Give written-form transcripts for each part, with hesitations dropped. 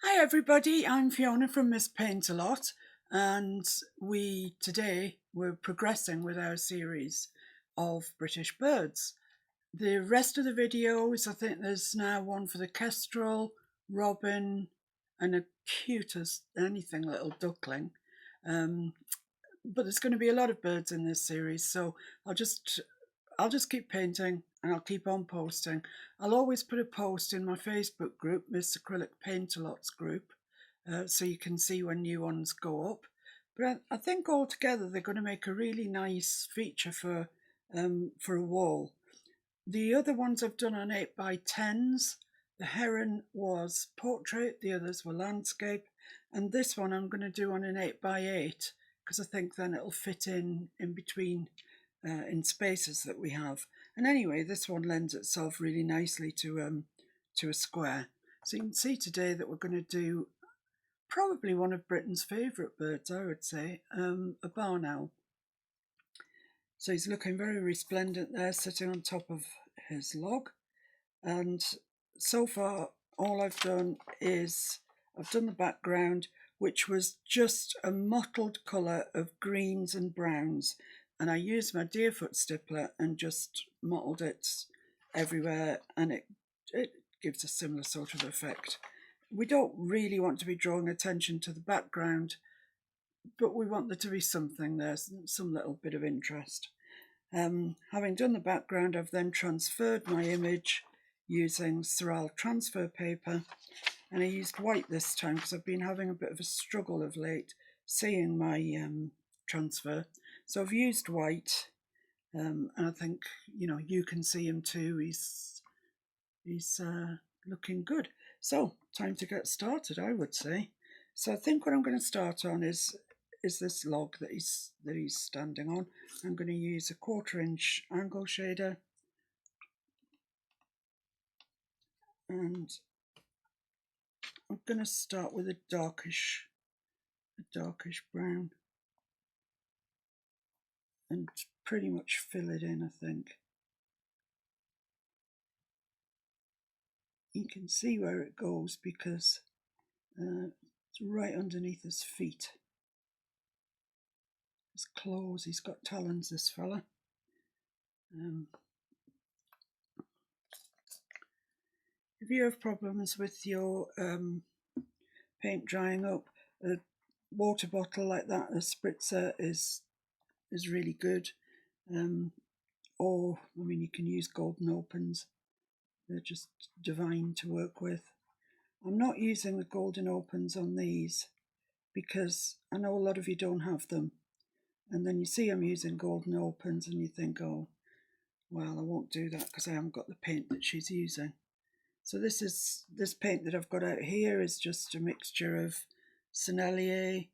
Hi everybody, I'm Fiona from Miss Paintalot, and today we're progressing with our series of British birds. The rest of the videos, I think there's now one for the kestrel, robin, and a cute as anything little duckling. But there's going to be a lot of birds in this series, so I'll just keep painting and I'll keep on posting. I'll always put a post in my Facebook group, Miss Acrylic Paintalot's group, so you can see when new ones go up. But I think altogether they're going to make a really nice feature for a wall. The other ones I've done on 8x10s. The heron was portrait, the others were landscape, and this one I'm going to do on an 8x8 because I think then it'll fit in between in spaces that we have. And anyway, this one lends itself really nicely to a square. So you can see today that we're going to do probably one of Britain's favourite birds, I would say, a barn owl. So he's looking very resplendent there, sitting on top of his log. And so far, all I've done is I've done the background, which was just a mottled colour of greens and browns. And I used my Deerfoot stippler and just mottled it everywhere, and it gives a similar sort of effect. We don't really want to be drawing attention to the background, but we want there to be something there, some little bit of interest. Having done the background, I've then transferred my image using Surreal transfer paper, and I used white this time because I've been having a bit of a struggle of late seeing my transfer. So I've used white, and I think you can see him too. He's looking good. So time to get started, I would say. So I think what I'm going to start on is this log that he's standing on. I'm going to use a 1/4 inch angle shader, and I'm going to start with a darkish brown and pretty much fill it in, I think. You can see where it goes because it's right underneath his feet. His claws, he's got talons, this fella. If you have problems with your paint drying up, a water bottle like that, a spritzer, is really good. Or, I mean, you can use golden opens. They're just divine to work with. I'm not using the golden opens on these because I know a lot of you don't have them. And then you see I'm using golden opens and you think, oh, well, I won't do that because I haven't got the paint that she's using. So this paint that I've got out here is just a mixture of Sennelier.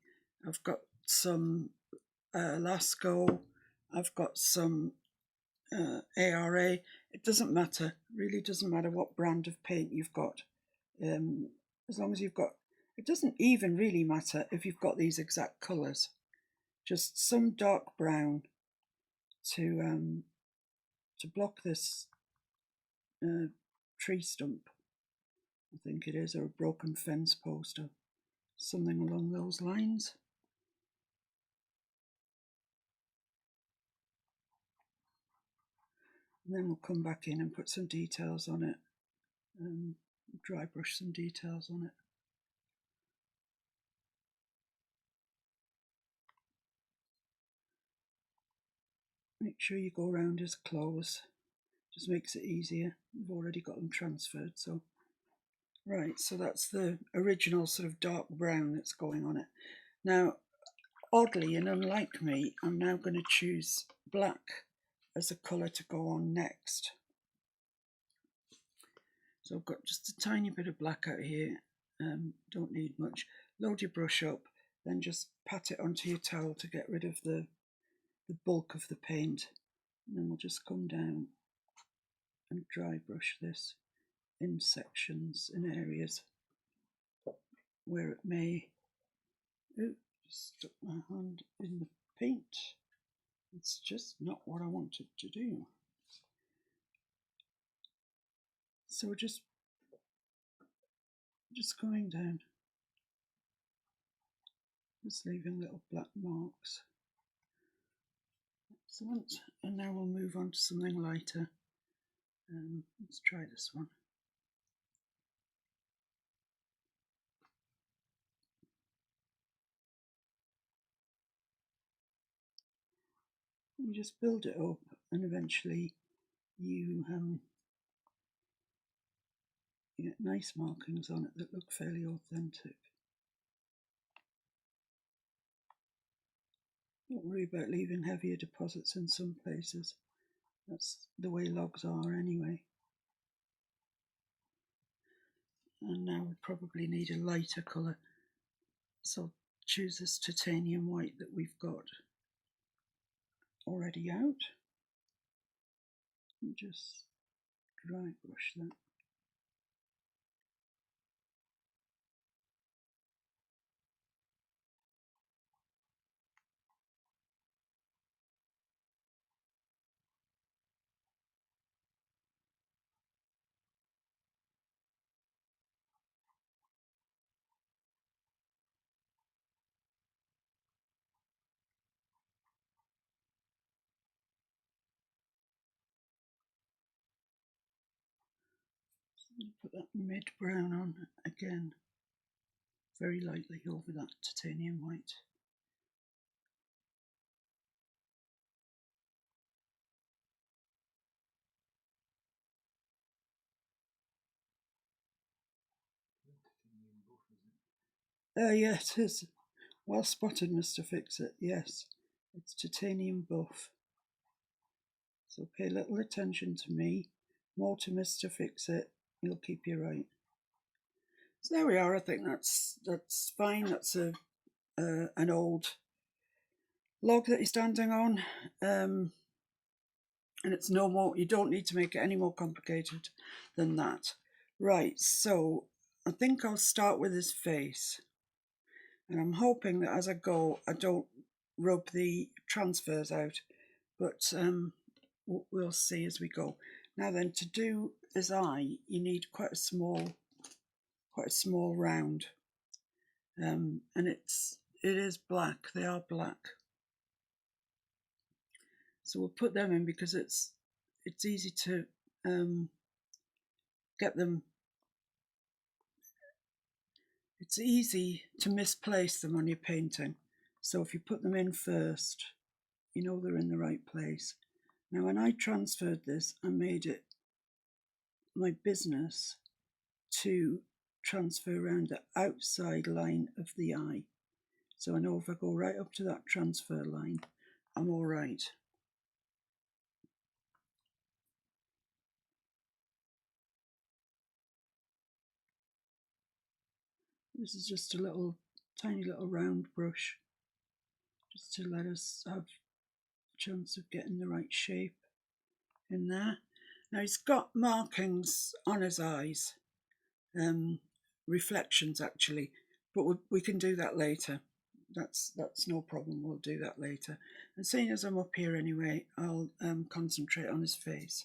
I've got some Lasco. I've got some ARA. It doesn't matter, really doesn't matter what brand of paint you've got. As long as you've got, it doesn't even really matter if you've got these exact colours. Just some dark brown to block this tree stump, I think it is, or a broken fence post or something along those lines. And then we'll come back in and put some details on it, dry brush some details on it. Make sure you go around his claws, just makes it easier. We've already got them transferred, so right, so that's the original sort of dark brown that's going on it. Now, oddly and unlike me, I'm now going to choose black as a colour to go on next. So I've got just a tiny bit of black out here, don't need much. Load your brush up, then just pat it onto your towel to get rid of the bulk of the paint. And then we'll just come down and dry brush this in sections, in areas where it may... Ooh, just stuck my hand in the paint. It's just not what I wanted to do. So we're just going down Just leaving little black marks. Excellent. And now we'll move on to something lighter. Let's try this one. You just build it up, and eventually you get nice markings on it that look fairly authentic. Don't worry about leaving heavier deposits in some places. That's the way logs are anyway. And now we probably need a lighter colour, so choose this titanium white that we've got already out and just dry brush that. Put that mid brown on again, very lightly over that titanium white. Yeah, it is. Well spotted, Mr. Fix-It. Yes, it's titanium buff. So pay little attention to me, more to Mr. Fix-It. He'll keep you right. So there we are. I think that's fine. That's an old log that you're standing on, and it's no more. You don't need to make it any more complicated than that. Right. So I think I'll start with his face, and I'm hoping that as I go, I don't rub the transfers out, but we'll see as we go. Now then, to do his eye, you need quite a small round, and it is black. They are black, so we'll put them in because it's easy to get them. It's easy to misplace them on your painting, so if you put them in first, you know they're in the right place. Now, when I transferred this, I made it my business to transfer around the outside line of the eye. So I know if I go right up to that transfer line, I'm all right. This is just a tiny little round brush, just to let us have a chance of getting the right shape in there. Now he's got markings on his eyes, reflections actually, but we can do that later. That's no problem. We'll do that later. And seeing as I'm up here anyway, I'll concentrate on his face.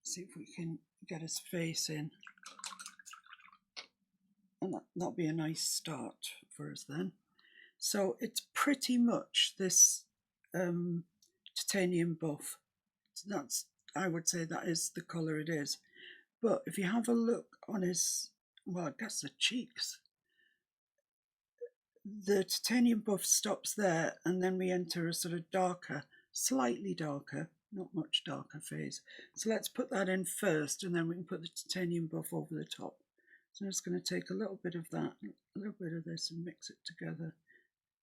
See if we can get his face in, and that'll be a nice start for us then. So it's pretty much this titanium buff. That's, I would say that is the colour it is. But if you have a look on his, well, I guess the cheeks, the titanium buff stops there, and then we enter a sort of darker, slightly darker, not much darker phase. So let's put that in first, and then we can put the titanium buff over the top. So I'm just going to take a little bit of that, a little bit of this, and mix it together.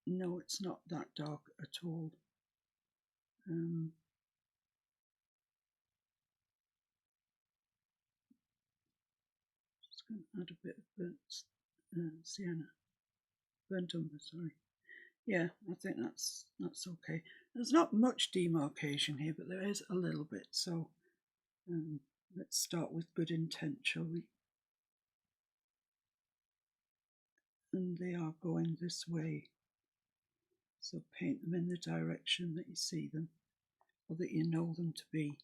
No, it's not that dark at all. Just going to add a bit of burnt sienna, burnt umber, sorry. Yeah, I think that's okay. There's not much demarcation here, but there is a little bit. So let's start with good intent, shall we? And they are going this way. So paint them in the direction that you see them, or that you know them to be.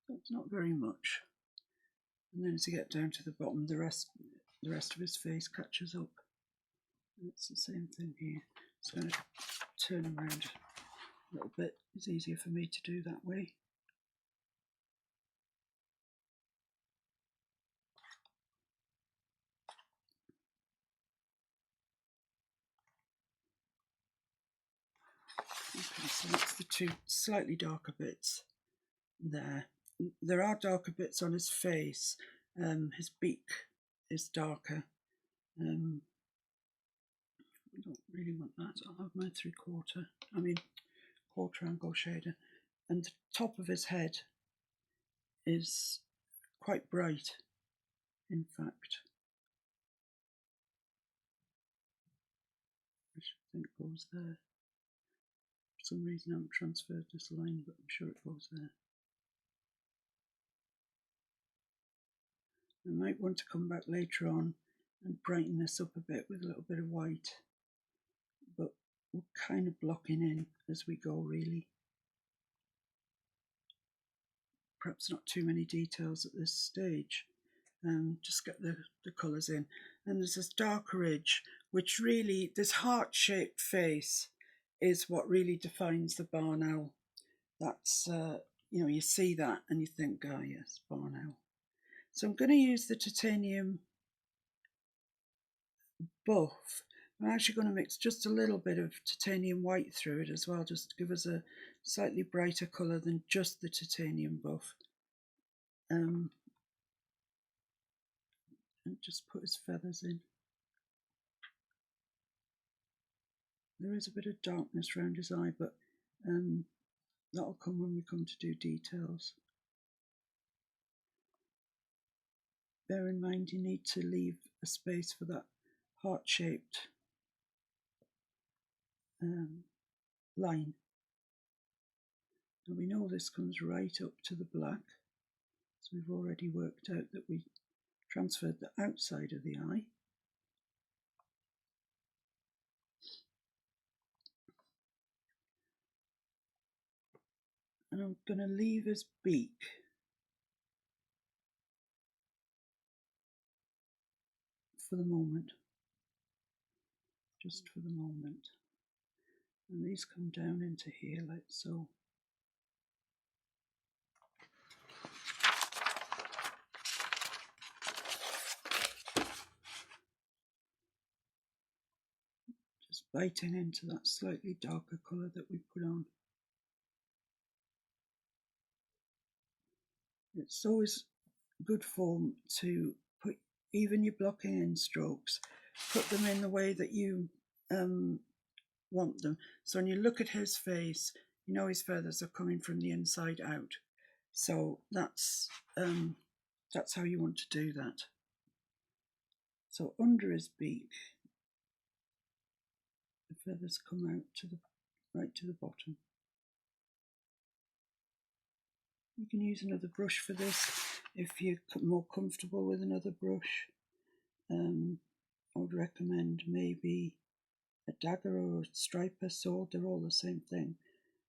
So it's not very much. And then as you get down to the bottom, the rest of his face catches up. And it's the same thing here. So I'm going to turn him around a little bit. It's easier for me to do that way. Okay, so that's the two slightly darker bits there. There are darker bits on his face. His beak is darker. I don't really want that. I'll have my quarter angle shader. And the top of his head is quite bright, in fact, which I think goes there. For some reason I haven't transferred this line, but I'm sure it goes there. I might want to come back later on and brighten this up a bit with a little bit of white, but we're kind of blocking in as we go, really. Perhaps not too many details at this stage. Just get the colours in. And there's this dark ridge, which really, this heart-shaped face is what really defines the barn owl. That's, you see that and you think, oh yes, barn owl. So I'm going to use the titanium buff. I'm actually going to mix just a little bit of titanium white through it as well, just to give us a slightly brighter colour than just the titanium buff. And just put his feathers in. There is a bit of darkness around his eye, but that'll come when we come to do details. Bear in mind you need to leave a space for that heart-shaped line. And we know this comes right up to the black, so we've already worked out that we transferred the outside of the eye. And I'm going to leave his beak for the moment, just for the moment. And these come down into here like so. Just biting into that slightly darker colour that we put on. It's always good form to put even your blocking in strokes, put them in the way that you want them. So when you look at his face, you know his feathers are coming from the inside out. So that's how you want to do that. So under his beak, the feathers come out right to the bottom. You can use another brush for this if you're more comfortable with another brush. I would recommend maybe a dagger or a striper sword. They're all the same thing,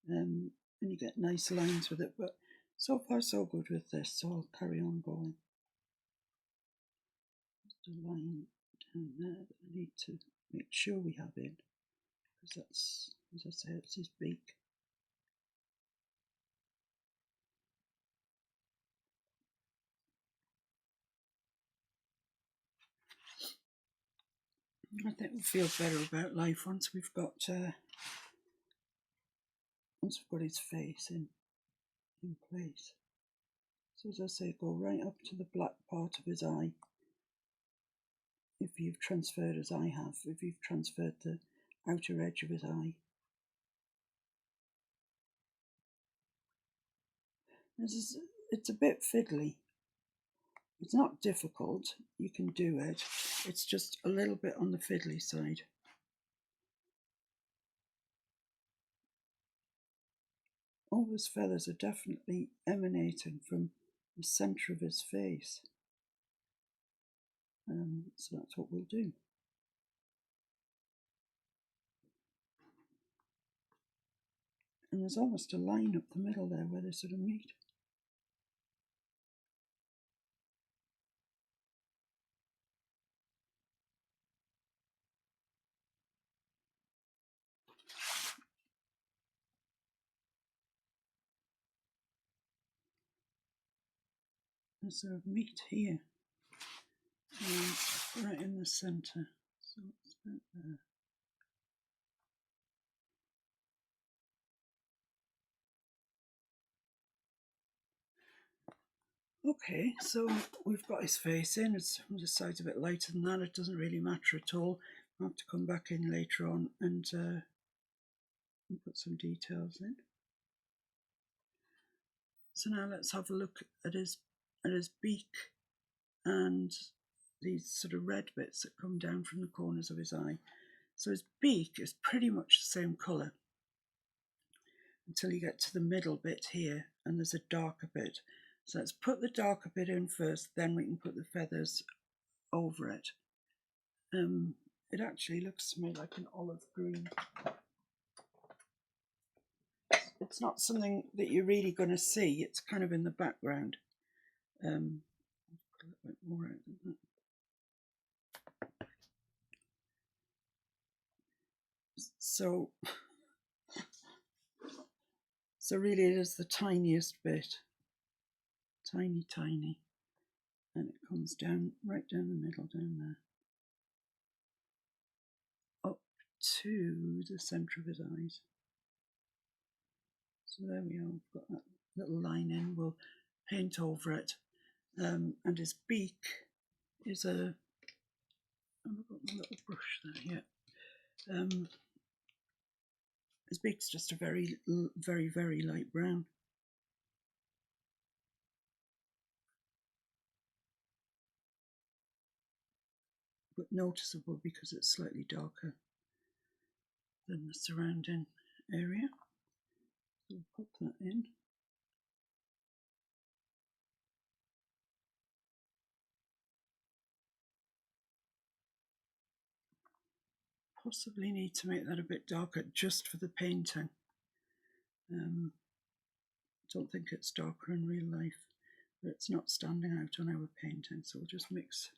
and you get nice lines with it. But so far so good with this, so I'll carry on going. Just a line down there that I need to make sure we have in, because that's, as I say, it's his beak. I think we'll feel better about life once we've got his face in place. So as I say, go right up to the black part of his eye. If you've transferred, as I have, if you've transferred the outer edge of his eye. It's a bit fiddly. It's not difficult, you can do it. It's just a little bit on the fiddly side. All his feathers are definitely emanating from the centre of his face. So that's what we'll do. And there's almost a line up the middle there where they sort of meet. there's a meat here, and right in the centre. So it's about there. Okay, so we've got his face in. It's on the side's a bit lighter than that. It doesn't really matter at all. I'll have to come back in later on and put some details in. So now let's have a look at his beak and these sort of red bits that come down from the corners of his eye. So his beak is pretty much the same colour until you get to the middle bit here, and there's a darker bit. So let's put the darker bit in first, then we can put the feathers over it. It actually looks to me like an olive green. It's not something that you're really going to see. It's kind of in the background. I'll put a little bit more out than that. So really it is the tiniest bit. Tiny, tiny. And it comes down, right down the middle, down there. Up to the centre of his eyes. So there we are, we've got that little line in. We'll paint over it. And his beak is a... I've got my little brush there, yeah. His beak's just a very, very light brown. But noticeable because it's slightly darker than the surrounding area. So we'll pop that in. Possibly need to make that a bit darker just for the painting. Don't think it's darker in real life, but it's not standing out on our painting, so we'll just mix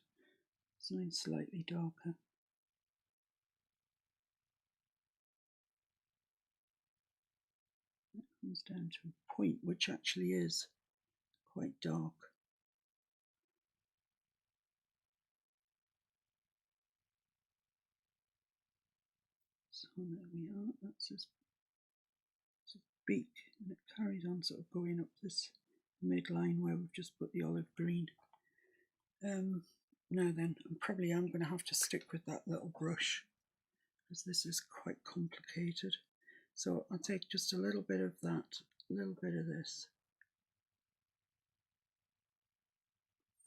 something slightly darker. It comes down to a point which actually is quite dark. So there we are, that's his beak, and it carries on sort of going up this midline where we've just put the olive green. Now then, I probably am going to have to stick with that little brush because this is quite complicated. So I'll take just a little bit of that, a little bit of this.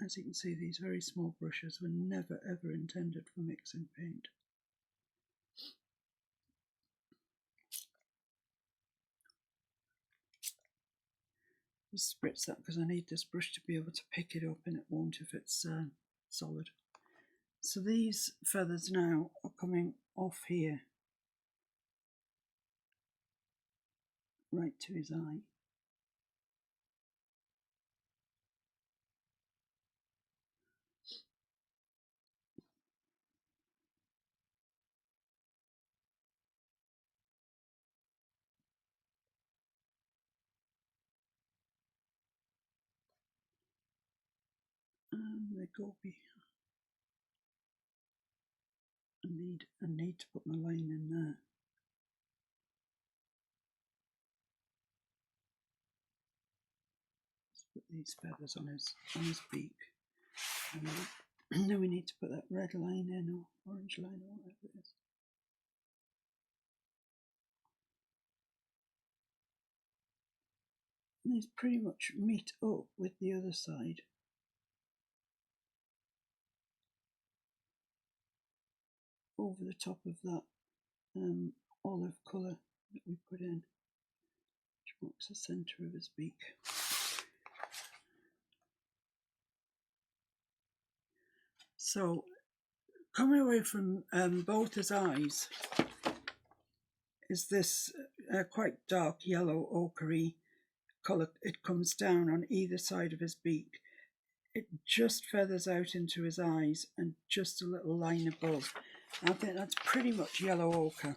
As you can see, these very small brushes were never ever intended for mixing paint. Just spritz that because I need this brush to be able to pick it up, and it won't if it's solid. So these feathers now are coming off here, right to his eye. And they go behind. I need to put my line in there. Let's put these feathers on his beak. And then we need to put that red line in, or orange line, or whatever it is. And these pretty much meet up with the other side. Over the top of that olive colour that we put in, which marks the centre of his beak. So, coming away from both his eyes is this quite dark yellow ochre colour. It comes down on either side of his beak. It just feathers out into his eyes and just a little line above. I think that's pretty much yellow ochre.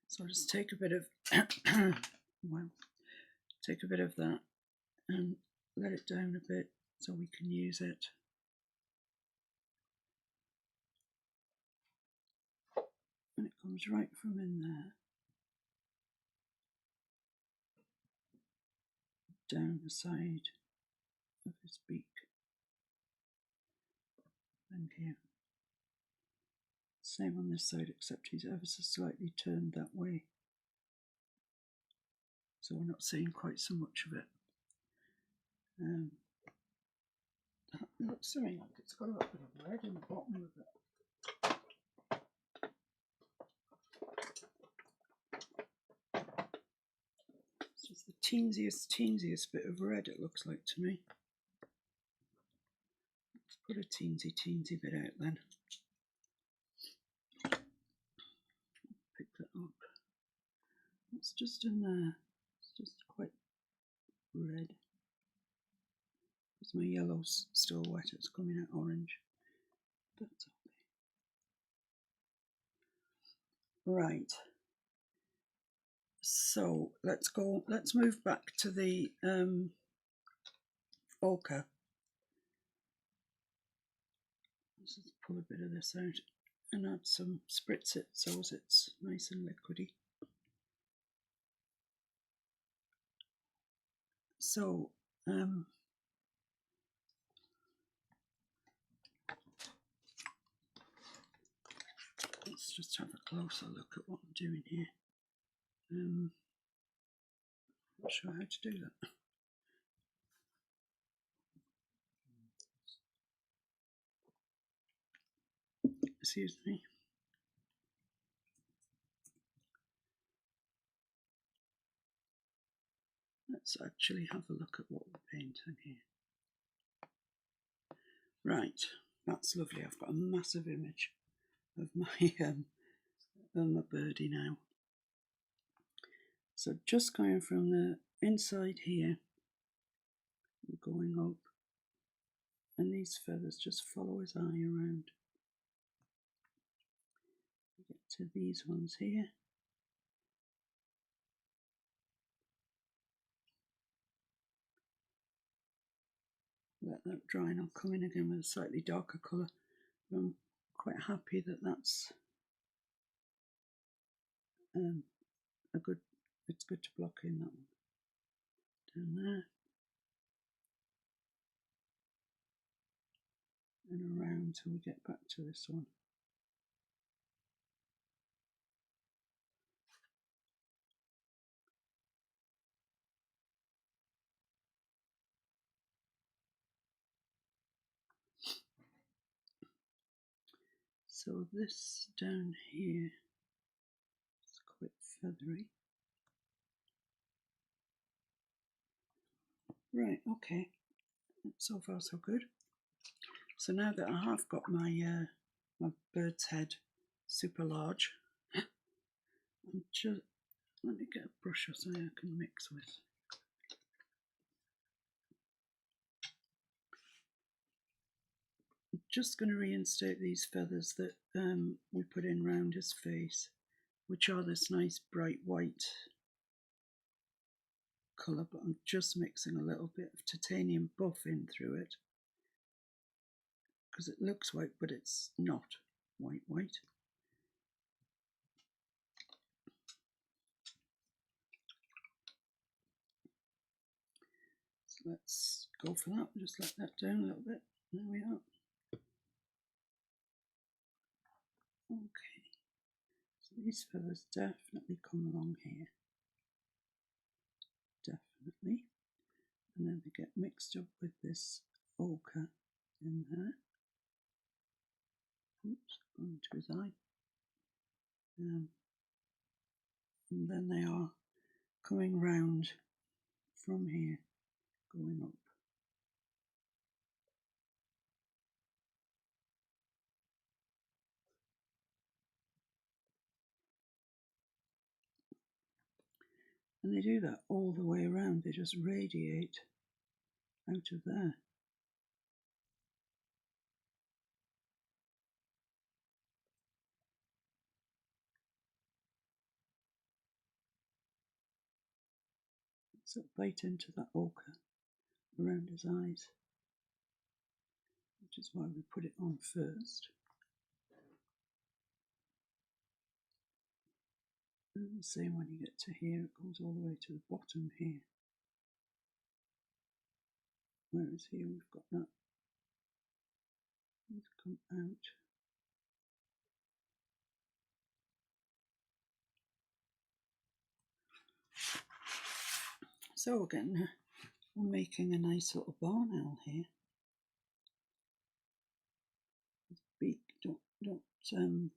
So I'll just take a bit of, well, take a bit of that and let it down a bit so we can use it. And it comes right from in there, down the side of his beak, and here. Same on this side, except he's ever so slightly turned that way, so we're not seeing quite so much of it. It looks something like it's got a little bit of red in the bottom of it. It's just the teенsiest bit of red, it looks like to me. Let's put a teensy bit out then. Pick that up. It's just in there. It's just quite red. Because my yellow's still wet, it's coming out orange. That's okay. Right. So let's move back to the ochre. Let's just pull a bit of this out and add some, spritz it so it's nice and liquidy. So let's just have a closer look at what I'm doing here. Not sure how to do that. Excuse me. Let's actually have a look at what we're painting here. Right, that's lovely. I've got a massive image of my birdie now. So just going from the inside here, going up, and these feathers just follow his eye around. We get to these ones here. Let that dry, and I'll come in again with a slightly darker colour. I'm quite happy that that's it's good to block in that one. Down there. And around till we get back to this one. So this down here is quite feathery. Right, okay, so far so good. So now that I have got my my bird's head super large, I'm just, let me get a brush or something I can mix with. I'm just going to reinstate these feathers that we put in round his face, which are this nice bright white colour, but I'm just mixing a little bit of titanium buff in through it, because it looks white, but it's not white. So let's go for that, just let that down a little bit. There we are. Okay, so these feathers definitely come along here. Definitely. And then they get mixed up with this ochre in there. Oops, going to his eye. And then they are coming round from here, going up. And they do that all the way around, they just radiate out of there. So bite into that ochre around his eyes, which is why we put it on first. And the same when you get to here, it goes all the way to the bottom here. Whereas here we've got that. It's come out. So again, we're making a nice little barn owl here. His beak, don't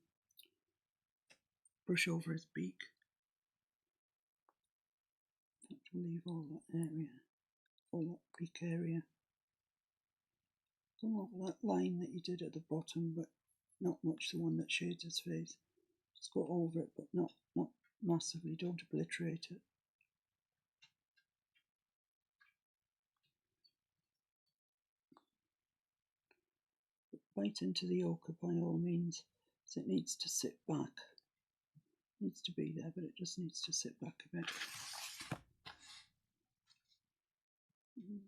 brush over his beak. Have to leave all that area, all that beak area. Come over that line that you did at the bottom, but not much the one that shades his face. Just go over it, but not massively. Don't obliterate it. Bite into the ochre by all means, because it needs to sit back. It needs to be there, but it just needs to sit back a bit.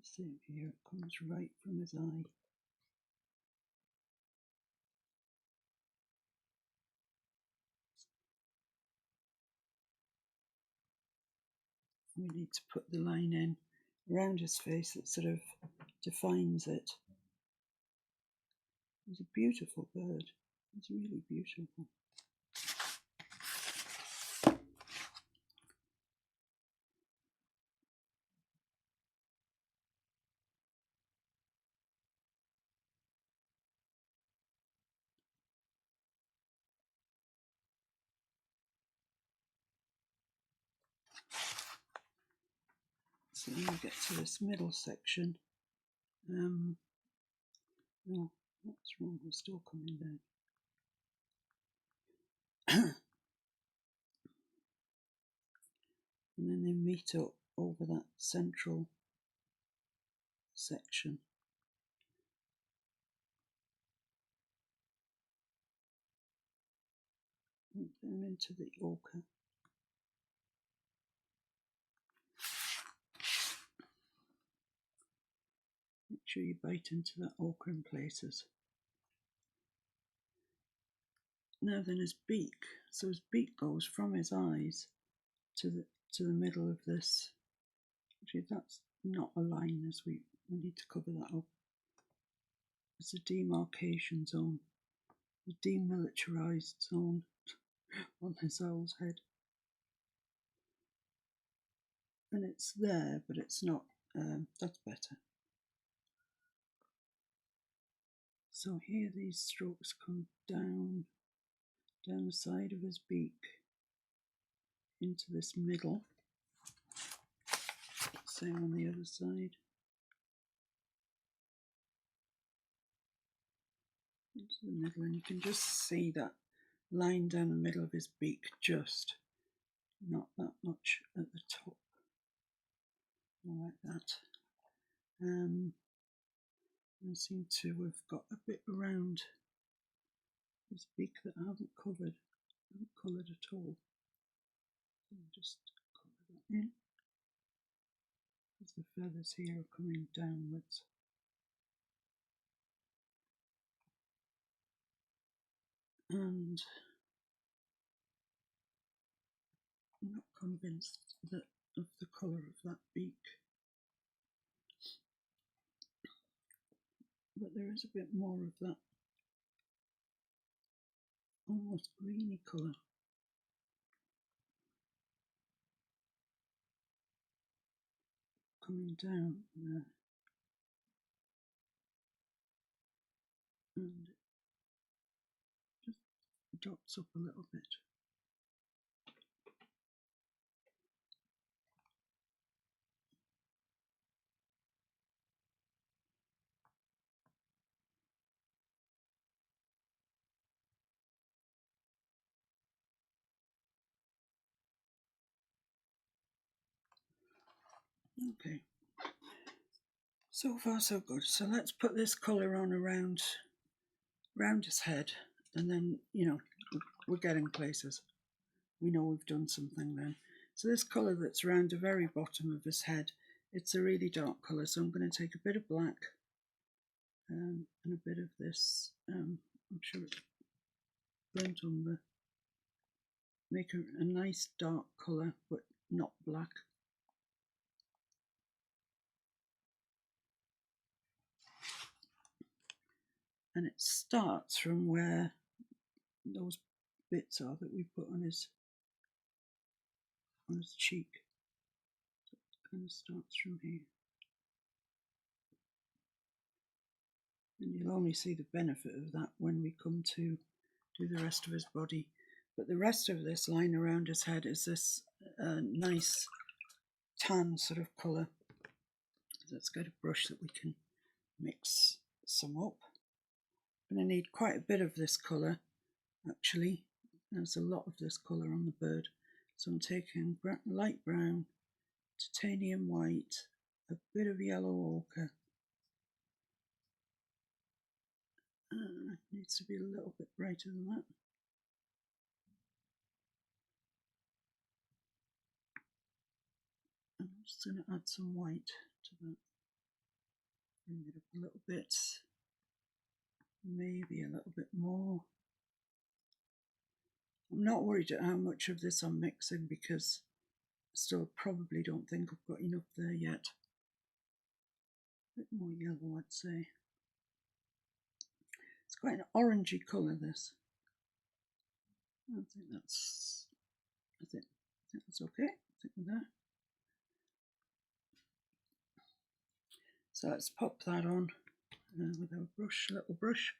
Same here, it comes right from his eye. We need to put the line in around his face that sort of defines it. He's a beautiful bird. He's really beautiful. So then we get to this middle section. No, what's wrong? We're still coming down. And then they meet up over that central section. And down into the ochre. Make sure you bite into that ochre in places. Now then his beak. So his beak goes from his eyes to the middle of this. Actually, that's not a line, as we need to cover that up. It's a demarcation zone, a demilitarized zone on his owl's head. And it's there, but it's not, that's better. So here these strokes come down the side of his beak into this middle. Same on the other side. Into the middle, and you can just see that line down the middle of his beak, just not that much at the top. Like that. I seem to have got a bit around his beak that I haven't covered. I haven't coloured at all. So I'll just colour that in. Because the feathers here are coming downwards. And I'm not convinced of the colour of that beak. But there is a bit more of that almost greeny colour. Coming down there. And it just dots up a little bit. Okay, so far so good. So let's put this colour on around his head, and then, you know, we're getting places. We know we've done something then. So this colour that's around the very bottom of his head it's a really dark colour, so I'm going to take a bit of black and a bit of this, I'm sure it's burnt umber, make a nice dark colour but not black. And it starts from where those bits are that we put on his cheek. So it kind of starts from here. And you'll only see the benefit of that when we come to do the rest of his body. But the rest of this line around his head is this nice tan sort of colour. Let's get a brush that we can mix some up. I'm going to need quite a bit of this colour, actually. There's a lot of this colour on the bird. So I'm taking light brown, titanium white, a bit of yellow ochre. It needs to be a little bit brighter than that. I'm just going to add some white to that. Bring it up a little bit. Maybe a little bit more. I'm not worried at how much of this I'm mixing because I still probably don't think I've got enough there yet. A bit more yellow, I'd say. It's quite an orangey colour, this. I think that's okay. I think we're there. So let's pop that on with our brush, little brush.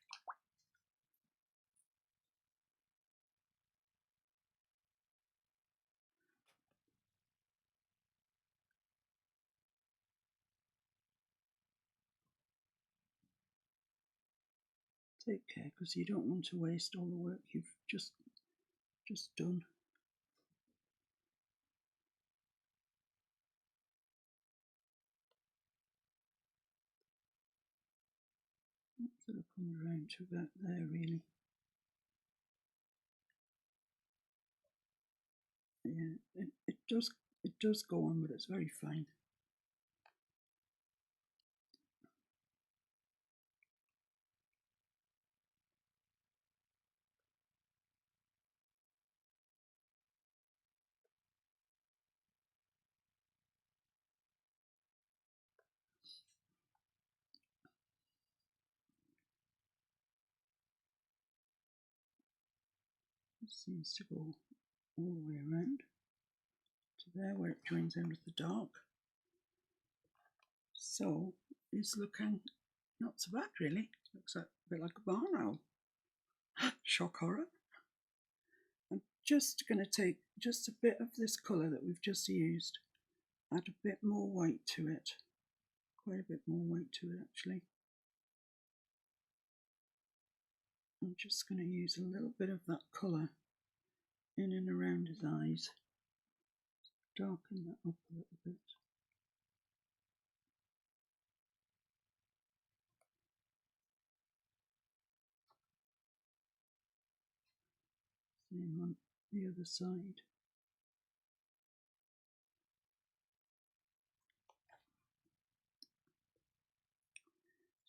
Take care because you don't want to waste all the work you've just done. Sort of come around to about there, really. Yeah, it does go on, but it's very fine. It seems to go all the way around to there where it joins in with the dark. So it's looking not so bad, really. Looks a bit like a barn owl. Shock horror. I'm just going to take just a bit of this colour that we've just used, add a bit more white to it. Quite a bit more white to it, actually. I'm just going to use a little bit of that colour in and around his eyes. Darken that up a little bit. Same on the other side.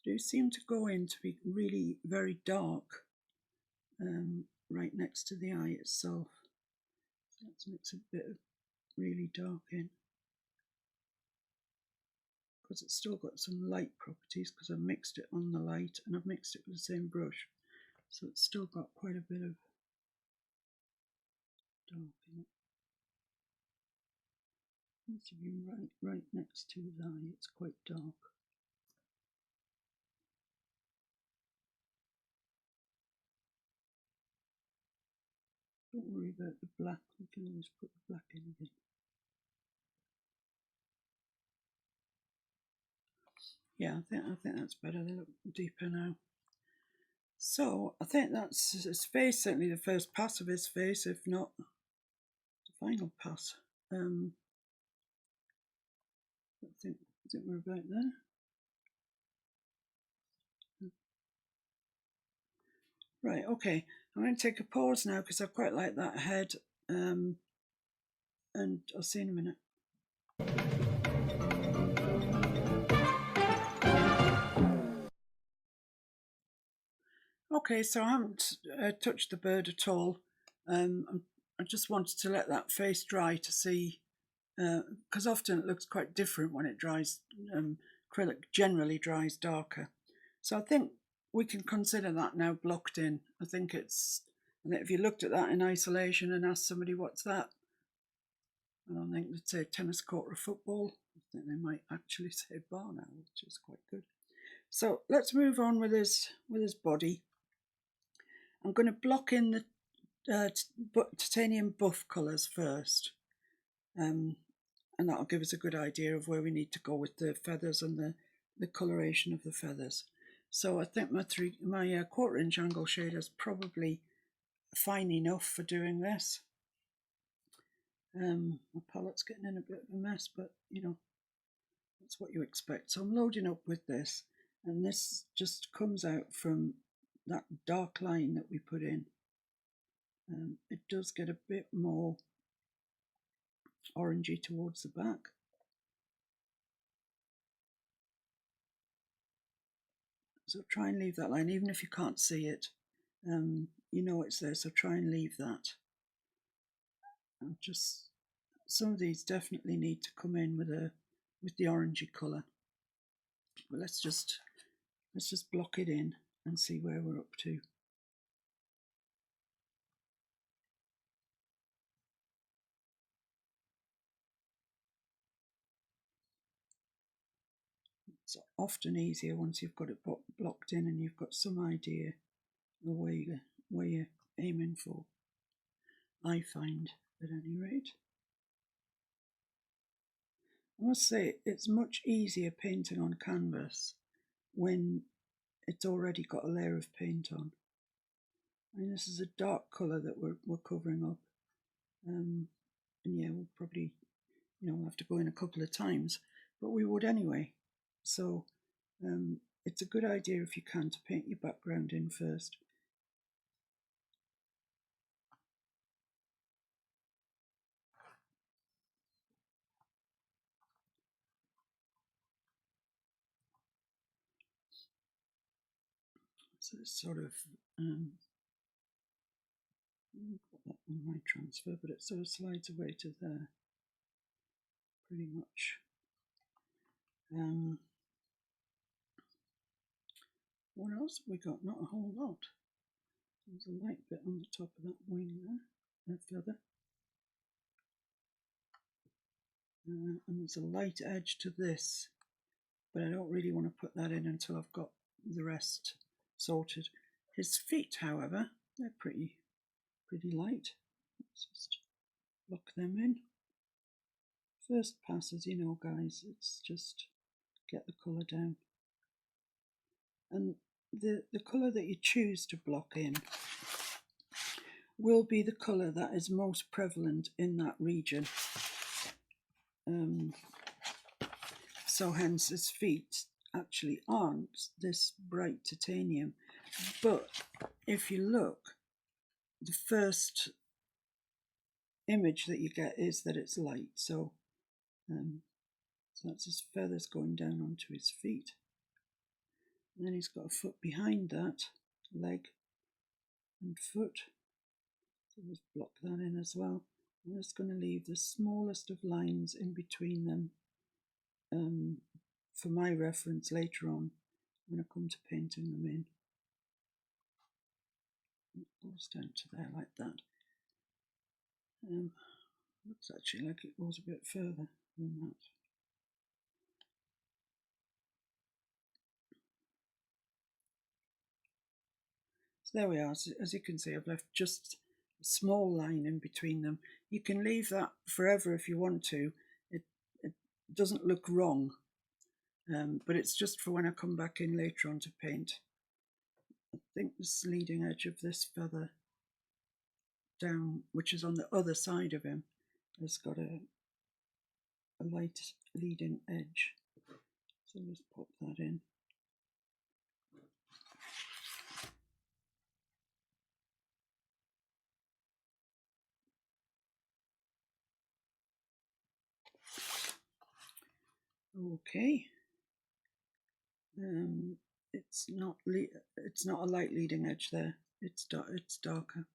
They do seem to go in to be really very dark right next to the eye itself. Let's mix a bit of really dark in. Because it's still got some light properties because I've mixed it on the light and I've mixed it with the same brush. So it's still got quite a bit of dark in it. It needs to be right next to his eye, it's quite dark. Don't worry about the black, we can always put the black in again. Yeah, I think that's better. They look deeper now. So I think that's his face, certainly the first pass of his face, if not the final pass. I think we're about there. Right, okay. I'm going to take a pause now because I quite like that head, and I'll see you in a minute. Okay, so I haven't touched the bird at all. I just wanted to let that face dry to see, because often it looks quite different when it dries. Acrylic generally dries darker. So I think we can consider that now blocked in. I think if you looked at that in isolation and asked somebody what's that, I don't think they'd say tennis court or football. I think they might actually say bar now, which is quite good. So let's move on with his body. I'm going to block in the titanium buff colours first, and that'll give us a good idea of where we need to go with the feathers and the coloration of the feathers. So I think my 1/4 inch angle shader is probably fine enough for doing this. My palette's getting in a bit of a mess, but you know, that's what you expect. So I'm loading up with this, and this just comes out from that dark line that we put in. It does get a bit more orangey towards the back. So try and leave that line, even if you can't see it. You know it's there, so try and leave that. And just some of these definitely need to come in with the orangey colour. But let's just block it in and see where we're up to. It's often easier once you've got it blocked in and you've got some idea of where you're aiming for. I find, at any rate. I must say, it's much easier painting on canvas when it's already got a layer of paint on. I mean, this is a dark colour that we're covering up, and yeah, we'll probably, we'll have to go in a couple of times, but we would anyway. So it's a good idea if you can to paint your background in first. So it's sort of got that on my transfer, but it sort of slides away to there, pretty much. What else have we got? Not a whole lot. There's a light bit on the top of that wing there, that feather. And there's a light edge to this, but I don't really want to put that in until I've got the rest sorted. His feet, however, they're pretty light. Let's just lock them in. First passes, you know, guys, it's just get the colour down. And the colour that you choose to block in will be the colour that is most prevalent in that region. So hence his feet actually aren't this bright titanium, but if you look, the first image that you get is that it's light. So that's his feathers going down onto his feet. And then he's got a foot behind that, leg and foot. So let's block that in as well. I'm just going to leave the smallest of lines in between them for my reference later on when I come to painting them in. It goes down to there like that. Looks actually like it goes a bit further than that. So there we are. So as you can see, I've left just a small line in between them. You can leave that forever if you want to. It doesn't look wrong, but it's just for when I come back in later on to paint. I think this leading edge of this feather down, which is on the other side of him, has got a light leading edge. So let's pop that in. Okay. it's not a light leading edge there. It's darker.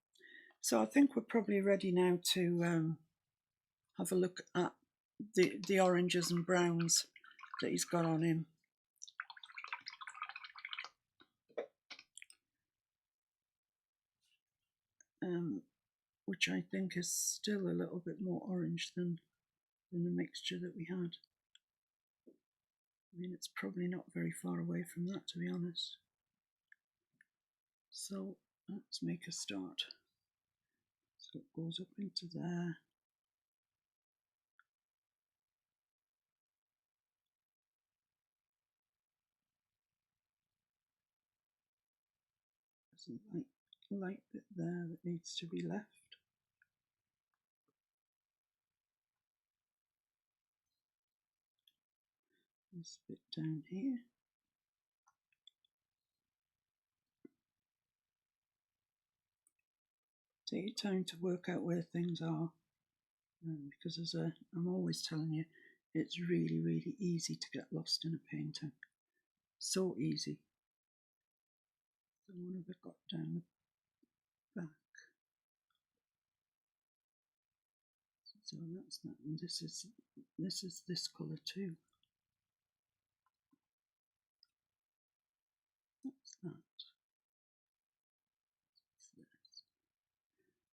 So I think we're probably ready now to have a look at the oranges and browns that he's got on him. Which I think is still a little bit more orange than the mixture that we had. I mean, it's probably not very far away from that, to be honest. So let's make a start. So it goes up into there. There's a light bit there that needs to be left. This bit down here. Take your time to work out where things are, because I'm always telling you, it's really, really easy to get lost in a painting. So easy. So what have I got down the back? So that's that, and this is this colour too. That's that.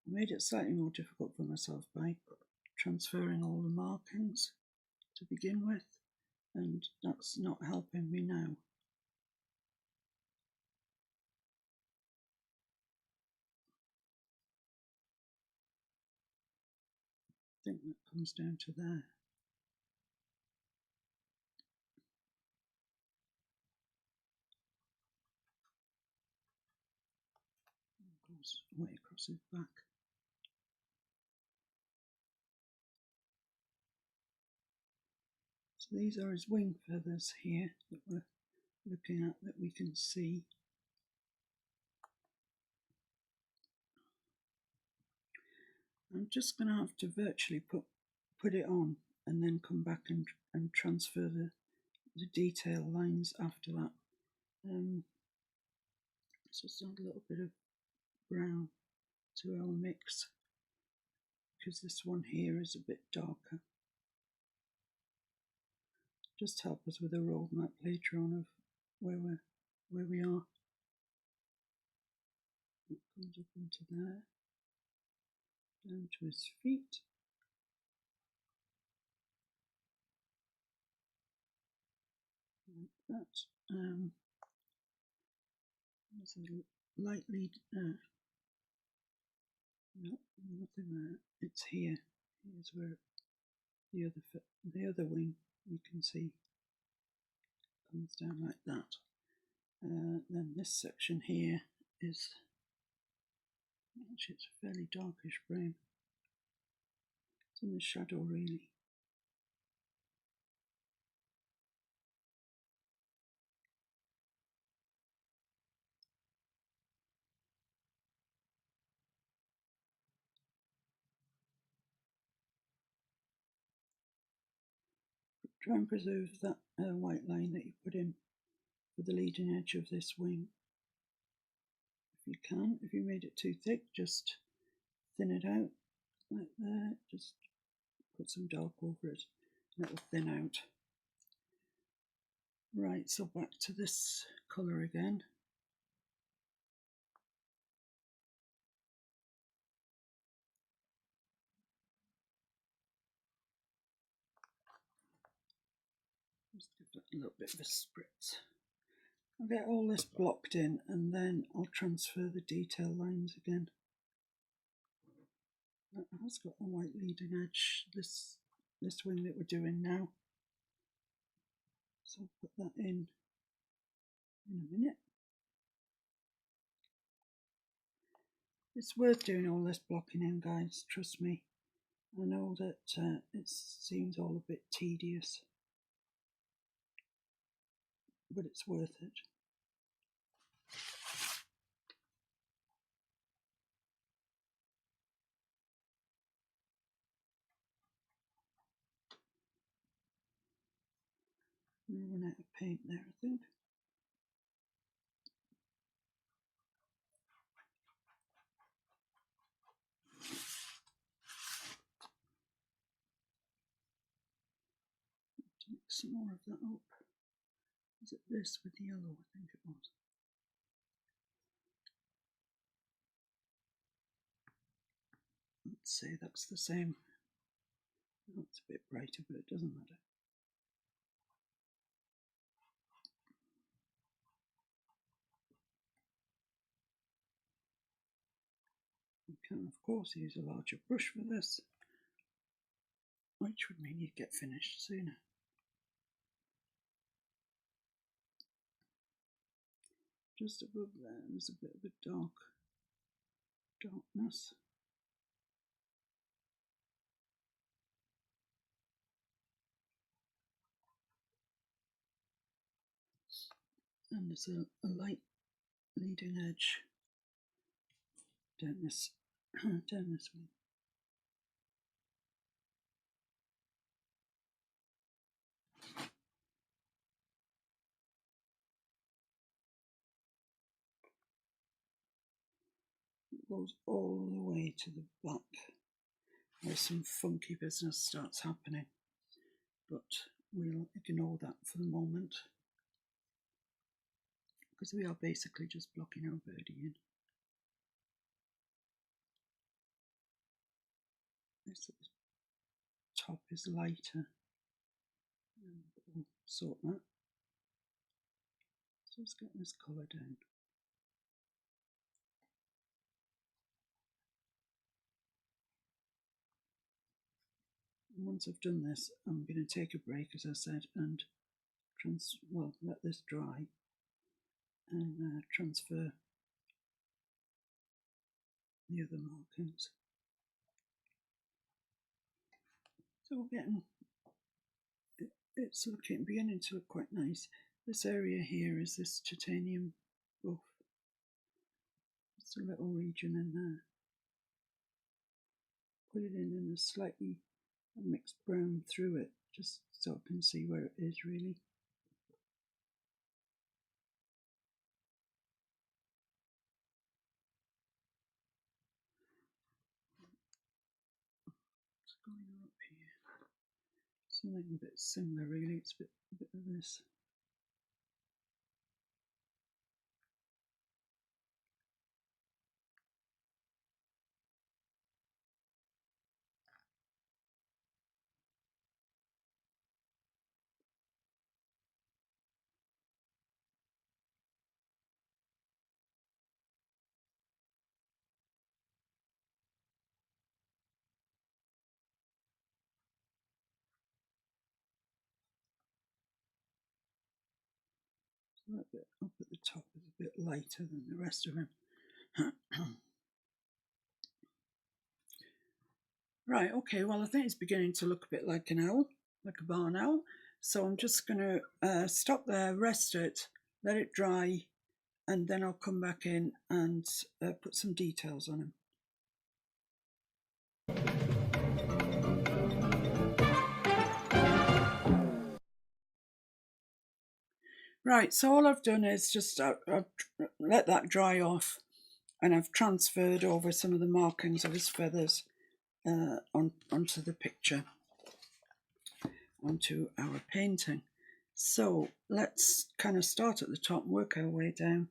I made it slightly more difficult for myself by transferring all the markings to begin with, and that's not helping me now. I think that comes down to there. It goes way across his back. So these are his wing feathers here that we're looking at, that we can see. I'm just going to have to virtually put it on and then come back and transfer the detail lines after that. So just add a little bit of brown to our mix, because this one here is a bit darker. Just help us with a roadmap later on of where we are. It comes up into there, down to his feet. Like that. There's a lightly, no, nothing there. It's here. Here's where the other wing, you can see, comes down like that. Then this section here is, actually it's a fairly darkish brown. It's in the shadow really. Try and preserve that white line that you put in for the leading edge of this wing. If you can, if you made it too thick, just thin it out like that. Just put some dark over it and it will thin out. Right, so back to this colour again. Just give that a little bit of a spritz. I'll get all this blocked in and then I'll transfer the detail lines again. That has got a white leading edge, this wing that we're doing now. So I'll put that in a minute. It's worth doing all this blocking in, guys, trust me. I know that it seems all a bit tedious, but it's worth it. I'm going to run out of paint there, I think. some more of that up. Is it this with yellow? I think it was. Let's say that's the same. Oh, it's a bit brighter, but it doesn't matter. You can, of course, use a larger brush for this, which would mean you'd get finished sooner. Just above there, there's a bit of a darkness. And there's a light leading edge down this one. It goes all the way to the back, where some funky business starts happening. But we'll ignore that for the moment, because we are basically just blocking our birdie in. This top is lighter, and we'll sort that. So let's get this colour down. And once I've done this, I'm going to take a break, as I said, and let this dry and transfer the other markings. So we're getting, it's beginning to look quite nice. This area here is this titanium buff. It's a little region in there. Put it in a slightly mixed brown through it, just so I can see where it is really. It's going up here. Something a bit similar really, it's a bit of this. So that bit up at the top is a bit lighter than the rest of him. Right, okay, well I think it's beginning to look a bit like an owl, like a barn owl. So I'm just going to stop there, rest it, let it dry, and then I'll come back in and put some details on him. Right, so all I've done is just I've let that dry off, and I've transferred over some of the markings of his feathers onto the picture, onto our painting. So let's kind of start at the top and work our way down,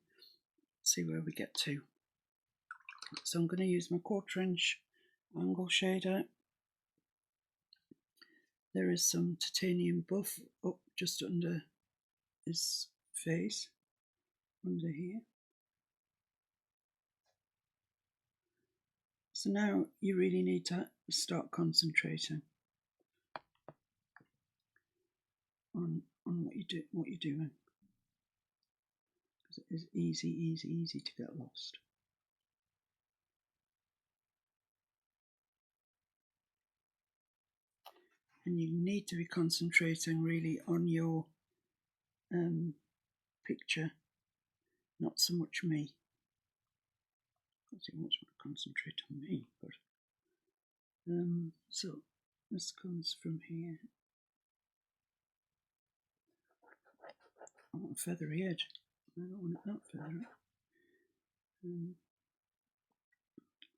see where we get to. So I'm going to use my 1/4 inch angle shader. There is some titanium buff up just under his face, under here. So now you really need to start concentrating on what you're doing, because it is easy to get lost. And you need to be concentrating really on your picture, not so much me. Not so much more concentrate on me, but so this comes from here. I want a feathery edge. I don't want it that feathery.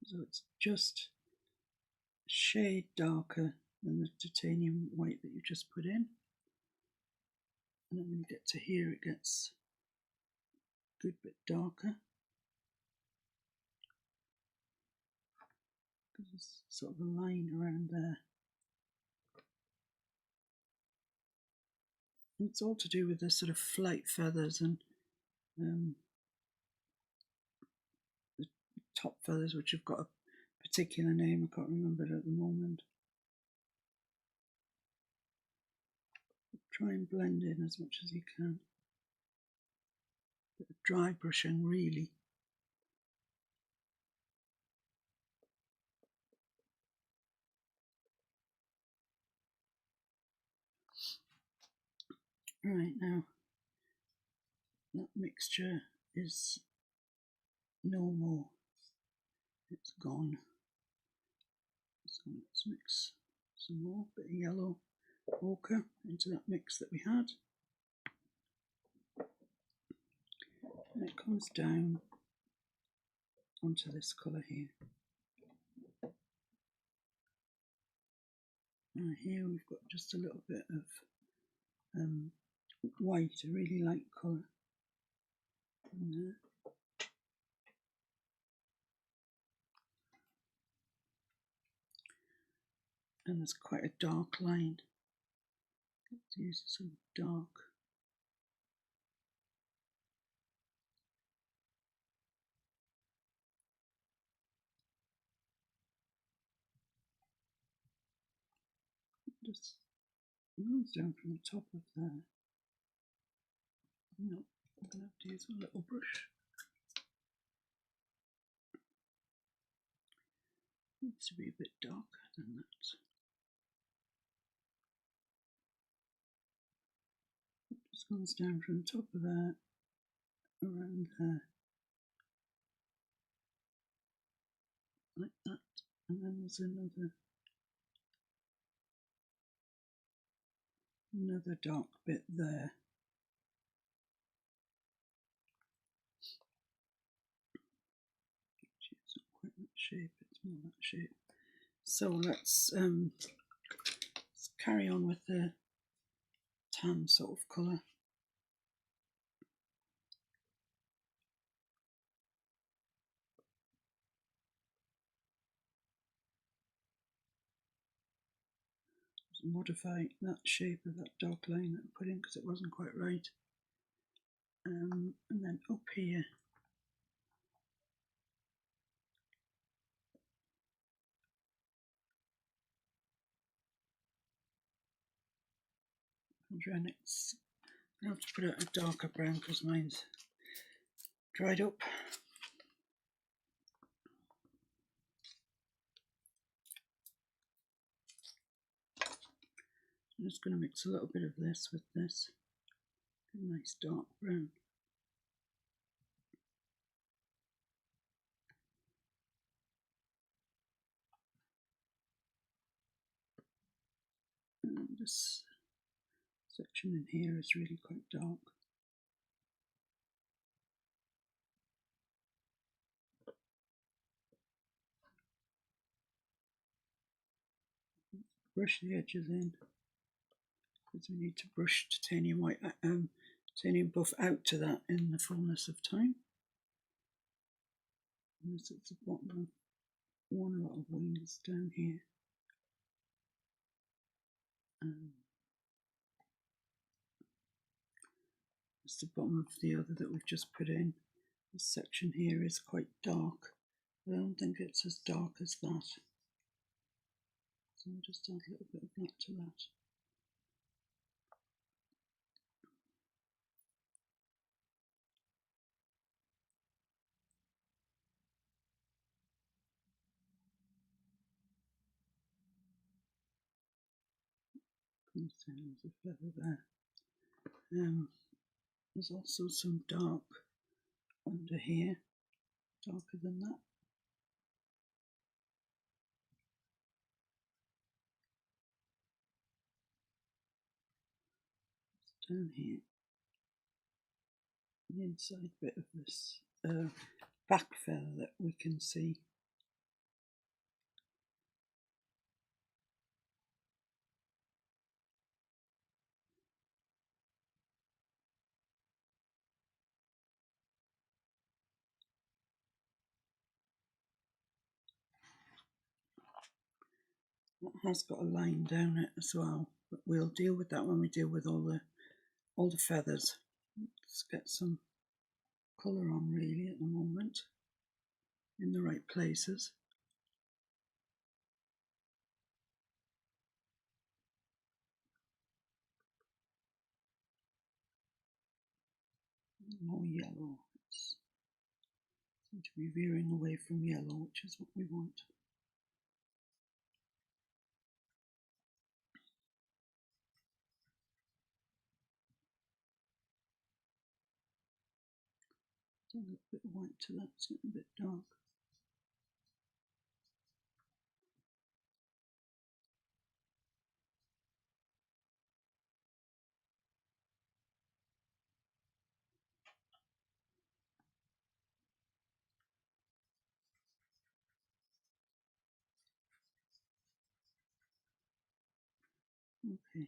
So it's just a shade darker than the titanium white that you just put in. And then when you get to here, it gets a good bit darker. There's sort of a line around there. And it's all to do with the sort of flight feathers and the top feathers, which have got a particular name. I can't remember it at the moment. Try and blend in as much as you can. Bit of dry brushing, really. Right, now that mixture is no more. It's gone. So let's mix some more, bit of yellow ochre into that mix that we had. And it comes down onto this colour here. And here we've got just a little bit of white, a really light colour in there. And there's quite a dark line. Let's use some dark. Just runs down from the top of there. No, I'm going to have to use a little brush. Needs to be a bit darker than that. Just comes down from the top of that, around there, like that. And then there's another dark bit there. It's not quite that shape, it's more that shape. So let's carry on with the tan sort of colour. Modify that shape of that dark line that I put in because it wasn't quite right. And then up here, and it's, I have to put out a darker brown because mine's dried up. I'm just going to mix a little bit of this with this. A nice dark brown. And this section in here is really quite dark. Brush the edges in because we need to brush titanium buff out to that in the fullness of time. And this is the bottom of one lot of wings down here. It's the bottom of the other that we've just put in. This section here is quite dark. I don't think it's as dark as that. So I'll just add a little bit of that to that. Comes down as a feather there. There's also some dark under here, darker than that. It's down here, the inside bit of this back feather that we can see. It has got a line down it as well, but we'll deal with that when we deal with all the feathers. Let's get some colour on really at the moment in the right places. More yellow. It's seem to be veering away from yellow, which is what we want. A little bit white to that, it's getting a bit dark. Okay.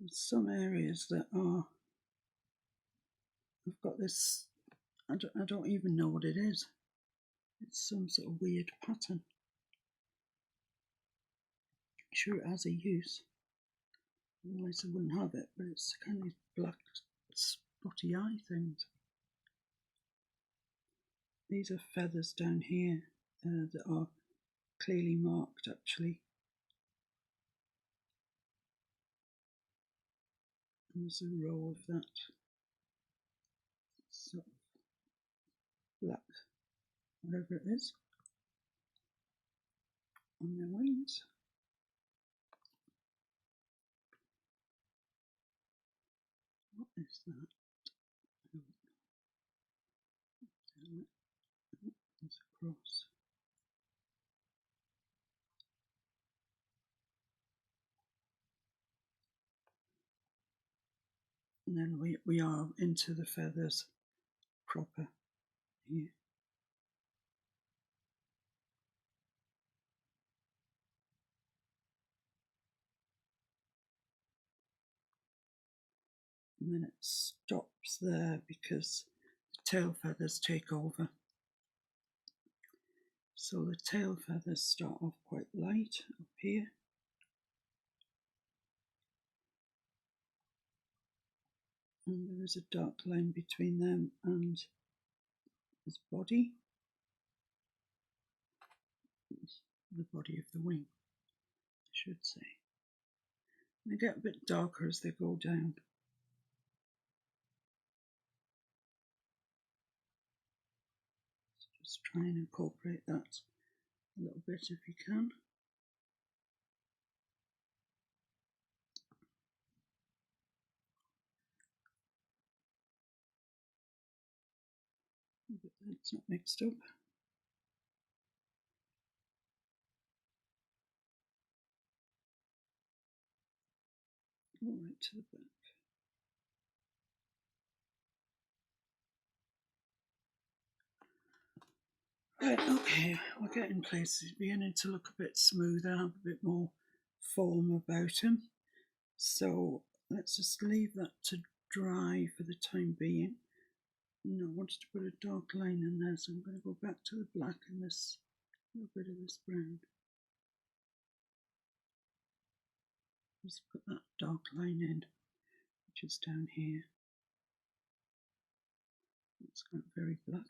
There's some areas that are, I've got this, I don't even know what it is. It's some sort of weird pattern. I'm sure it has a use, otherwise I wouldn't have it, but it's kind of black spotty eye things. These are feathers down here that are clearly marked actually. And there's a row of that sort of black, whatever it is, on their wings. What is that? I don't know. It's a cross. And then we are into the feathers proper here. And then it stops there because the tail feathers take over. So the tail feathers start off quite light up here. And there is a dark line between them and his body, the body of the wing, I should say. They get a bit darker as they go down. Just try and incorporate that a little bit if you can. But it's not mixed up. All right to the back. Right, okay, we're getting places, beginning to look a bit smoother, have a bit more form about him. So let's just leave that to dry for the time being. No, I wanted to put a dark line in there, so I'm going to go back to the black and this little bit of this brown. Just put that dark line in, which is down here. It's not very black.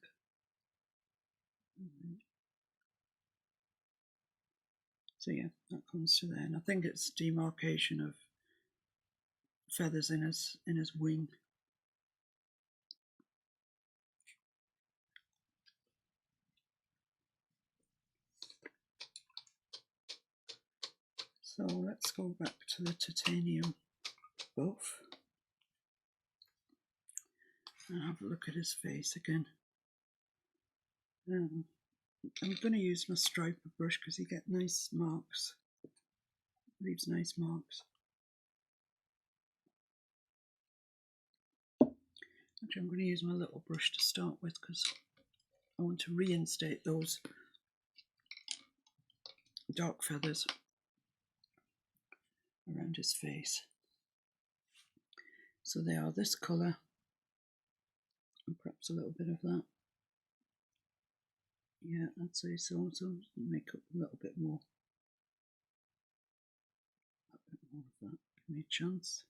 So yeah, that comes to there, and I think it's demarcation of feathers in his wing. So let's go back to the titanium buff and have a look at his face again. I'm going to use my striper brush because he gets nice marks, leaves nice marks. Actually, I'm going to use my little brush to start with because I want to reinstate those dark feathers around his face. So they are this colour, and perhaps a little bit of that. Yeah, I'd say so. So make up a little bit more. A bit more of that. Give me a chance.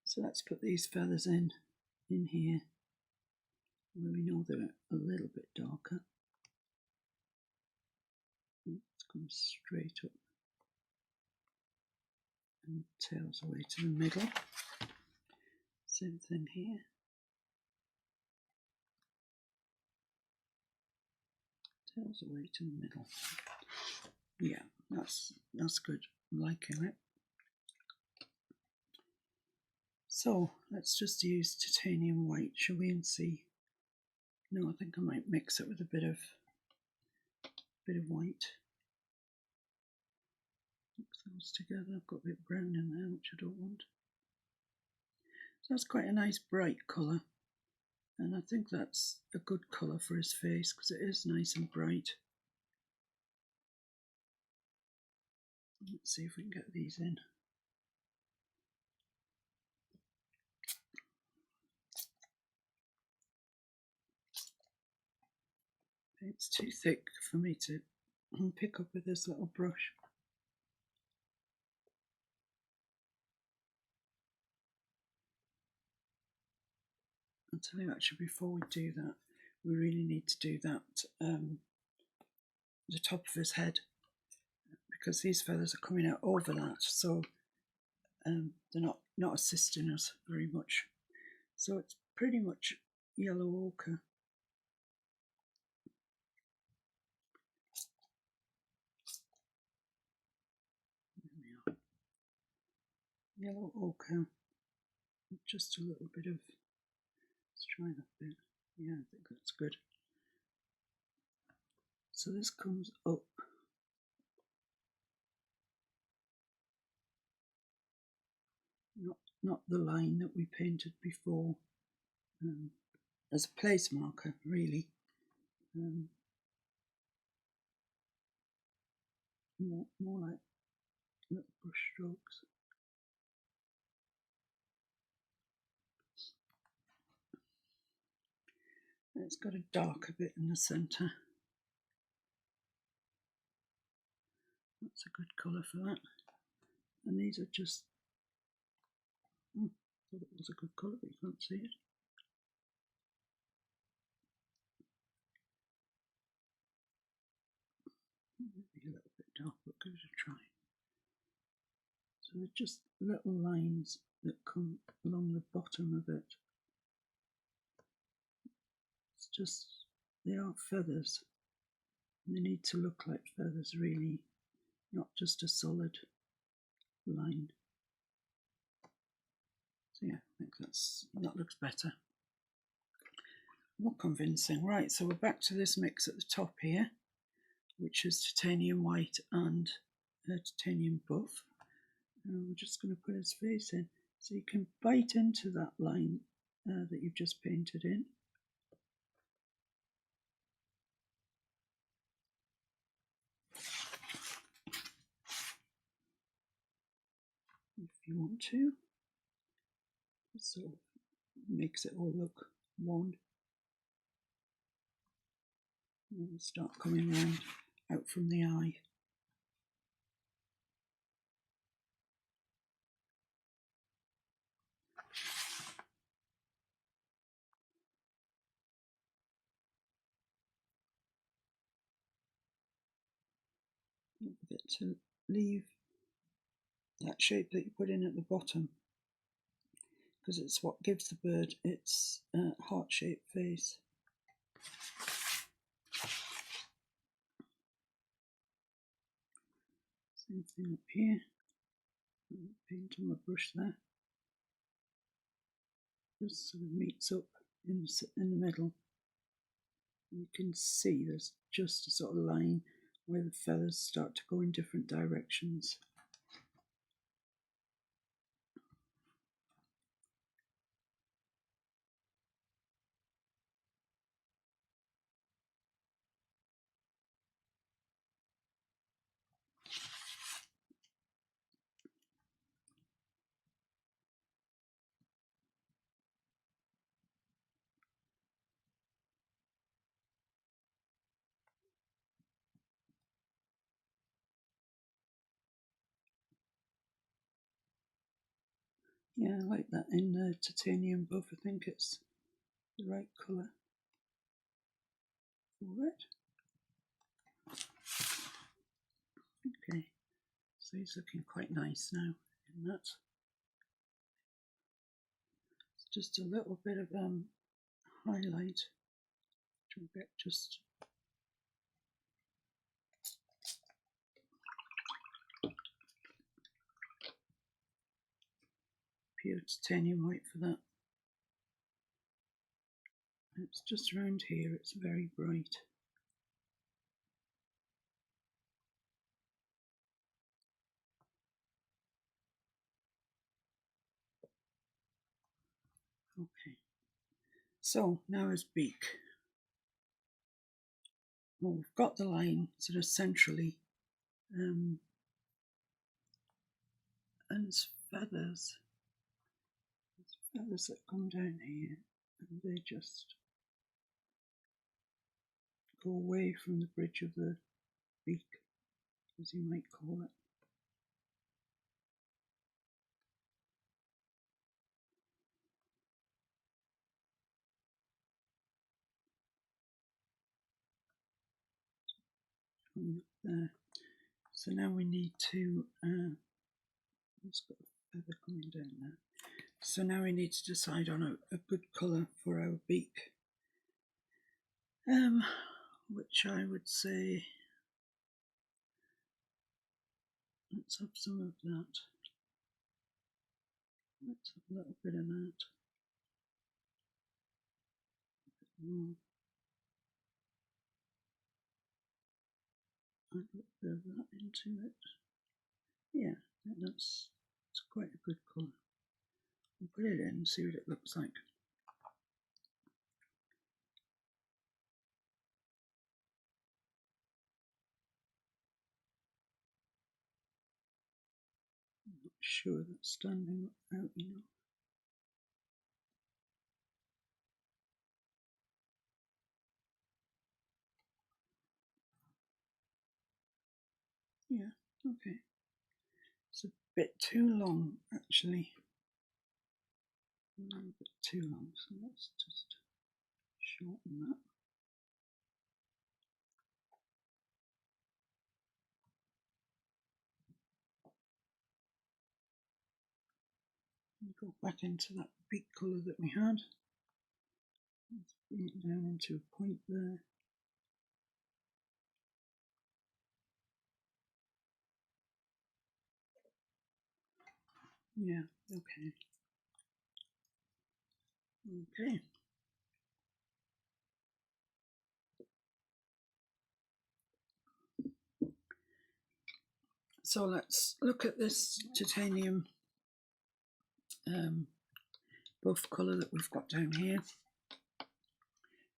So let's put these feathers in here, where we know they're a little bit darker. Let's come straight up and tails away to the middle. Same thing here. Tails away to the middle. Yeah, that's good. I'm liking it. So let's just use titanium white, shall we, and see. No, I think I might mix it with a bit of white. Mix those together. I've got a bit of brown in there, which I don't want. So that's quite a nice bright colour, and I think that's a good colour for his face because it is nice and bright. Let's see if we can get these in. It's too thick for me to pick up with this little brush. I'll tell you actually, before we do that, we really need to do that, the top of his head, because these feathers are coming out over that, so they're not assisting us very much. So it's pretty much yellow ochre. Yellow ochre, just a little bit of, let's try that bit. Yeah, I think that's good. So this comes up. Not the line that we painted before, as a place marker, really. More like little brush strokes. It's got a darker bit in the centre. That's a good colour for that. And these are just, I thought it was a good colour, but you can't see it. Maybe a little bit dark, but give it a try. So they're just little lines that come along the bottom of it. It's just, they are feathers. And they need to look like feathers, really, not just a solid line. So yeah, I think that looks better. More convincing. Right, so we're back to this mix at the top here, which is titanium white and titanium buff. And we're just going to put his face in. So you can bite into that line that you've just painted in. If you want to. So it makes it all look one. And it'll start coming round out from the eye. A bit to leave that shape that you put in at the bottom, because it's what gives the bird its heart-shaped face. Same thing up here. Paint on my brush there. Just sort of meets up in the middle. You can see there's just a sort of line where the feathers start to go in different directions. Yeah, I like that in titanium buff. I think it's the right colour for it. Okay, so he's looking quite nice now in that. It's just a little bit of highlight to get just pure titanium white for that. It's just around here, it's very bright. Okay, so now his beak. Well, we've got the line sort of centrally, and his feathers that come down here, and they just go away from the bridge of the beak, as you might call it. Up there. So now we need to, it's got a feather coming down there. So now we need to decide on a good colour for our beak. Which I would say, let's have some of that. Let's have a little bit of that. Add a little bit of that into it. Yeah, that's quite a good colour. We'll put it in and see what it looks like. I'm not sure that's standing out, you know. Yeah, okay. It's a bit too long, actually. A little bit too long, so let's just shorten that. And go back into that beak colour that we had. Let's bring it down into a point there. Yeah, okay. Okay. So let's look at this titanium buff colour that we've got down here.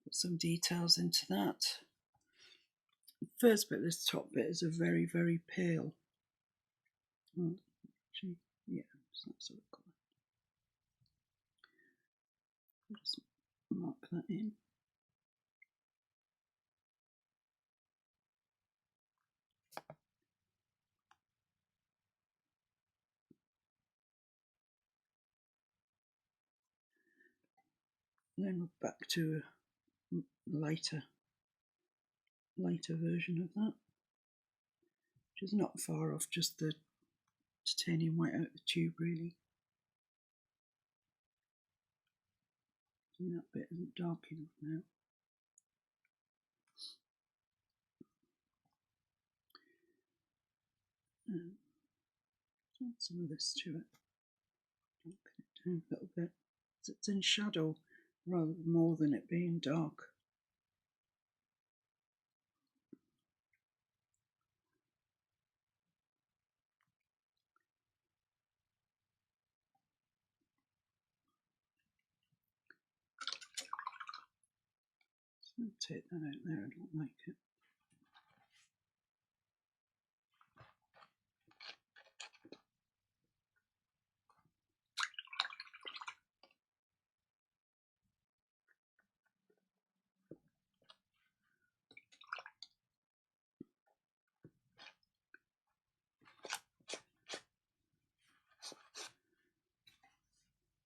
Put some details into that. The first bit, this top bit, is a very, very pale. Well, actually, yeah, it's that sort of colour. Just mark that in. Then we're back to a lighter version of that, which is not far off just the titanium white out the tube, really. And that bit isn't dark enough now. Add some of this to it. Darken it down a little bit. So it's in shadow rather more than it being dark. So I'll take that out there, I don't like it.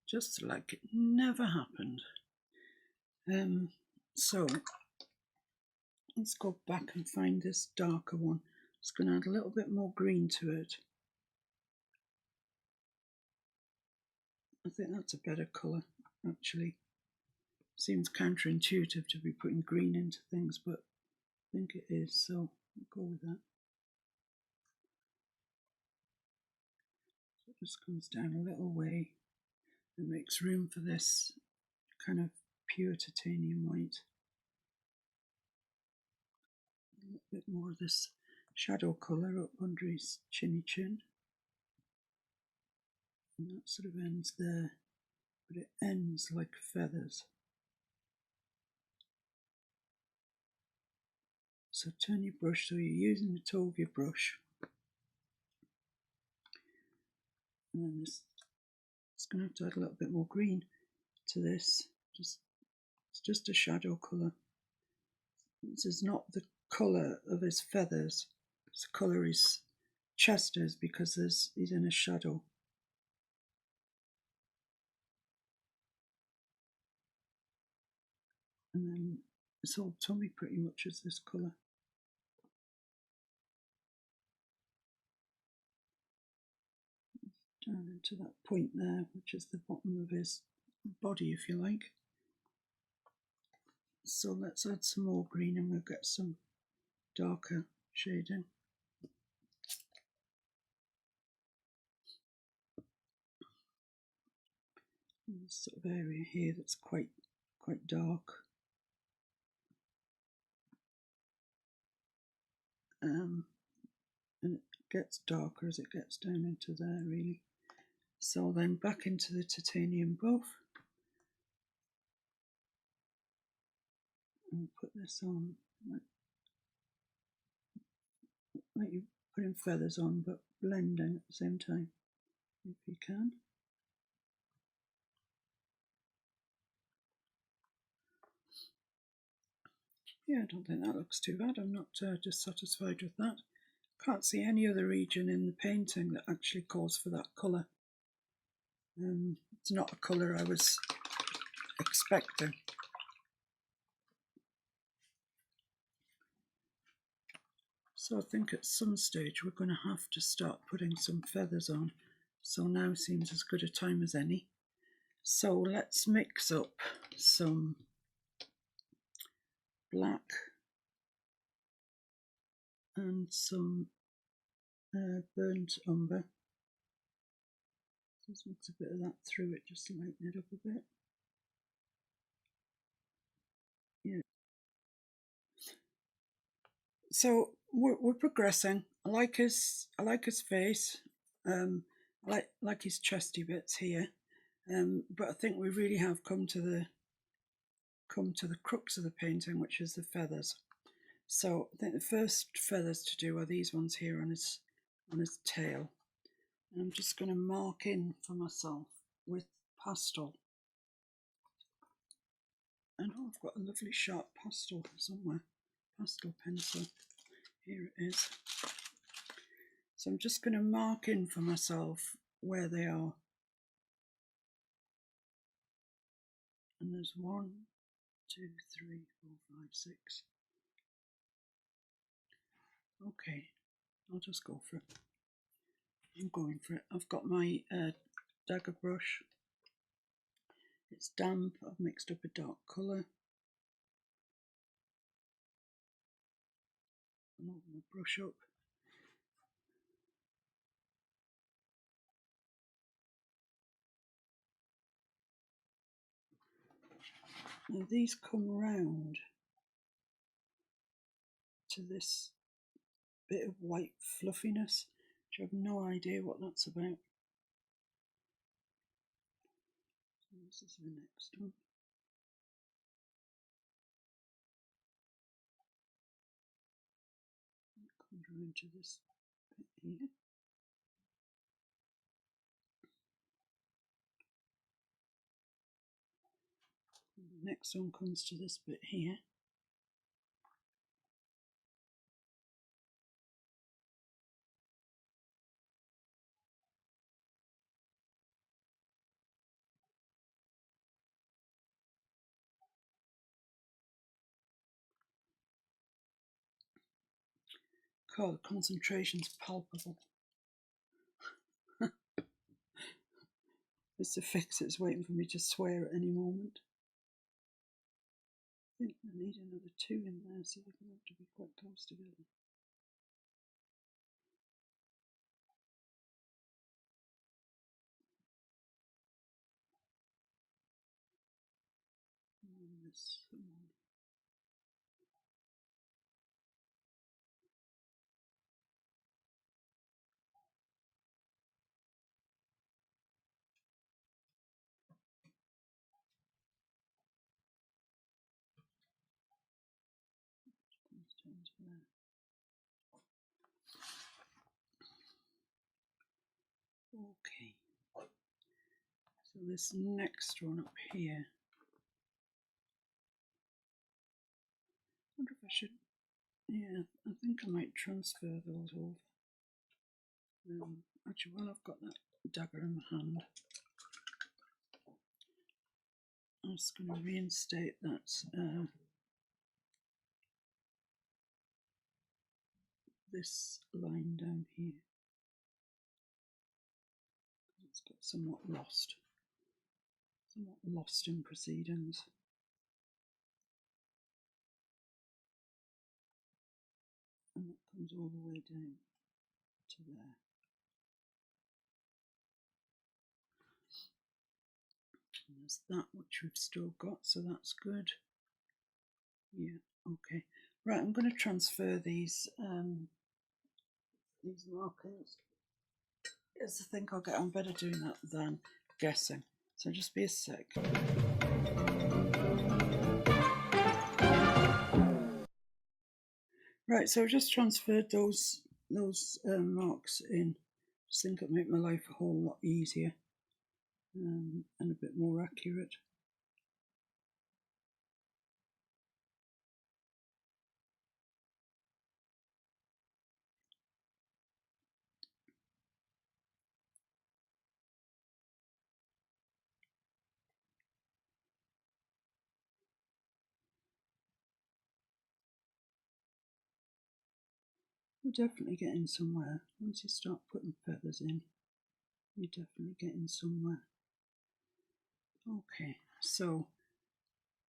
just like it never happened. So let's go back and find this darker one. It's going to add a little bit more green to it. I think that's a better colour, actually. Seems counterintuitive to be putting green into things, but I think it is, so we'll go with that. So it just comes down a little way and makes room for this kind of pure titanium white. A little bit more of this shadow colour up under his chinny chin. And that sort of ends there, but it ends like feathers. So turn your brush so you're using the toe of your brush. And then it's going to have to add a little bit more green to this. It's just a shadow colour. This is not the colour of his feathers. It's the colour his chest is because he's in a shadow. And then his whole tummy pretty much is this colour. Down into that point there, which is the bottom of his body, if you like. So let's add some more green and we'll get some darker shading. And this sort of area here that's quite dark. And it gets darker as it gets down into there, really. So then back into the titanium buff. And put this on like you're putting feathers on, but blending at the same time, if you can. Yeah, I don't think that looks too bad. I'm not dissatisfied with that. Can't see any other region in the painting that actually calls for that colour. It's not a colour I was expecting. So I think at some stage we're going to have to start putting some feathers on. So now seems as good a time as any. So let's mix up some black and some burnt umber. Just mix a bit of that through it just to lighten it up a bit. Yeah. So we're progressing. I like his face. I like his chesty bits here. But I think we really have come to the crux of the painting, which is the feathers. So I think the first feathers to do are these ones here on his tail. And I'm just going to mark in for myself with pastel. I know I've got a lovely sharp pastel somewhere. Pastel pencil. Here it is. So I'm just going to mark in for myself where they are. And there's 1, 2, 3, 4, 5, 6. Okay, I'll just go for it. I'm going for it. I've got my dagger brush. It's damp. I've mixed up a dark colour. I'll open the brush up. Now these come round to this bit of white fluffiness, which I have no idea what that's about. So this is the next one. It comes round to this bit here. And the next one comes to this bit here. God, the concentration's palpable. Mr. Fix-It's waiting for me to swear at any moment. I think I need another 2 in there, so they're going to have to be quite close together. And this one. Okay, so this next one up here, I wonder if I should, yeah, I think I might transfer those over. Actually, while I've got that dagger in my hand, I'm just going to reinstate that this line down here. It's got somewhat lost in proceedings. And that comes all the way down to there. And there's that which we've still got, so that's good. Yeah, okay. Right, I'm going to transfer these markers. Yes, I think I'll get on better doing that than guessing. So just be a sec. Right, so I've just transferred those marks in. I just think it'll make my life a whole lot easier and a bit more accurate. We're definitely getting somewhere. Once you start putting feathers in, you're definitely getting somewhere. Okay, so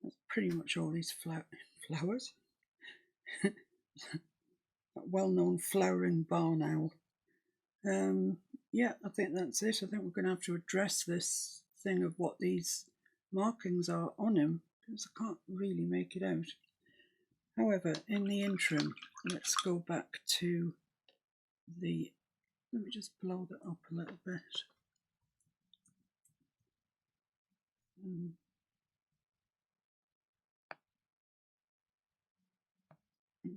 that's pretty much all these flowers. That well-known flowering barn owl. Yeah, I think that's it. I think we're going to have to address this thing of what these markings are on him, because I can't really make it out. However, in the interim, let's go back to the, let me just blow that up a little bit. And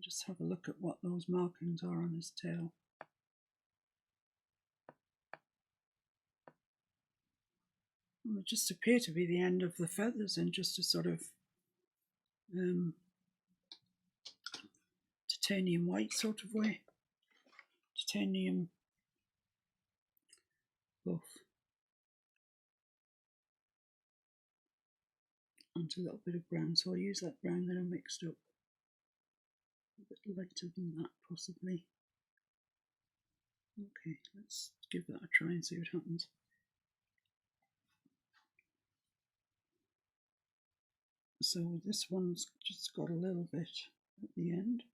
just have a look at what those markings are on his tail. Well, they just appear to be the end of the feathers in just a sort of titanium white sort of way. Titanium buff. And a little bit of brown, so I'll use that brown that I mixed up. A bit lighter than that, possibly. Okay, let's give that a try and see what happens. So this one's just got a little bit at the end.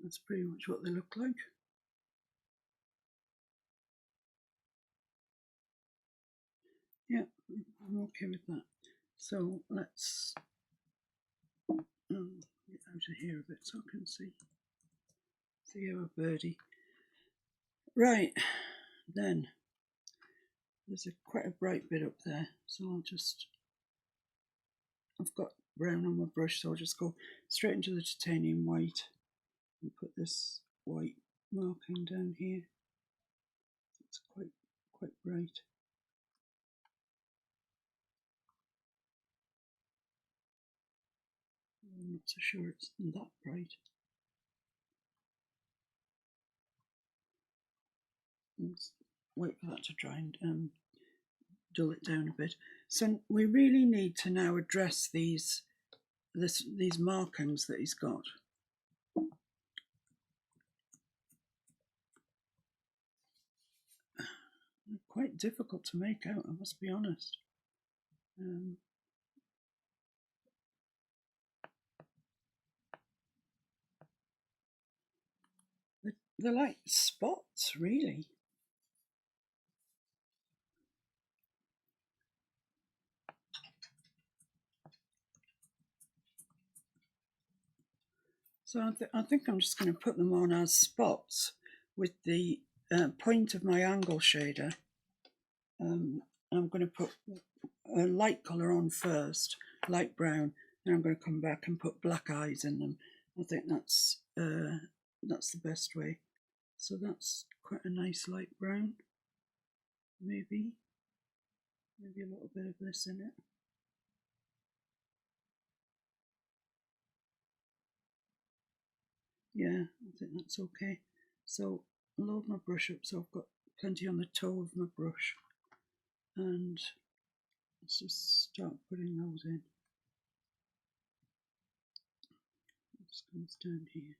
That's pretty much what they look like. Yeah, I'm okay with that. So let's get out of here a bit so I can see our birdie. Right, then there's quite a bright bit up there, so I've got brown on my brush, so I'll just go straight into the titanium white and put this white marking down here. It's quite bright. I'm not so sure it's that bright. Let's wait for that to dry and dull it down a bit. So we really need to now address these markings that he's got. They're quite difficult to make out, I must be honest. They're like spots, really. So I think I'm just going to put them on as spots with the point of my angle shader. I'm going to put a light colour on first, light brown, then I'm going to come back and put black eyes in them. I think that's the best way. So that's quite a nice light brown. Maybe a little bit of this in it. Yeah, I think that's okay. So load my brush up so I've got plenty on the toe of my brush, and let's just start putting those in. This comes down here.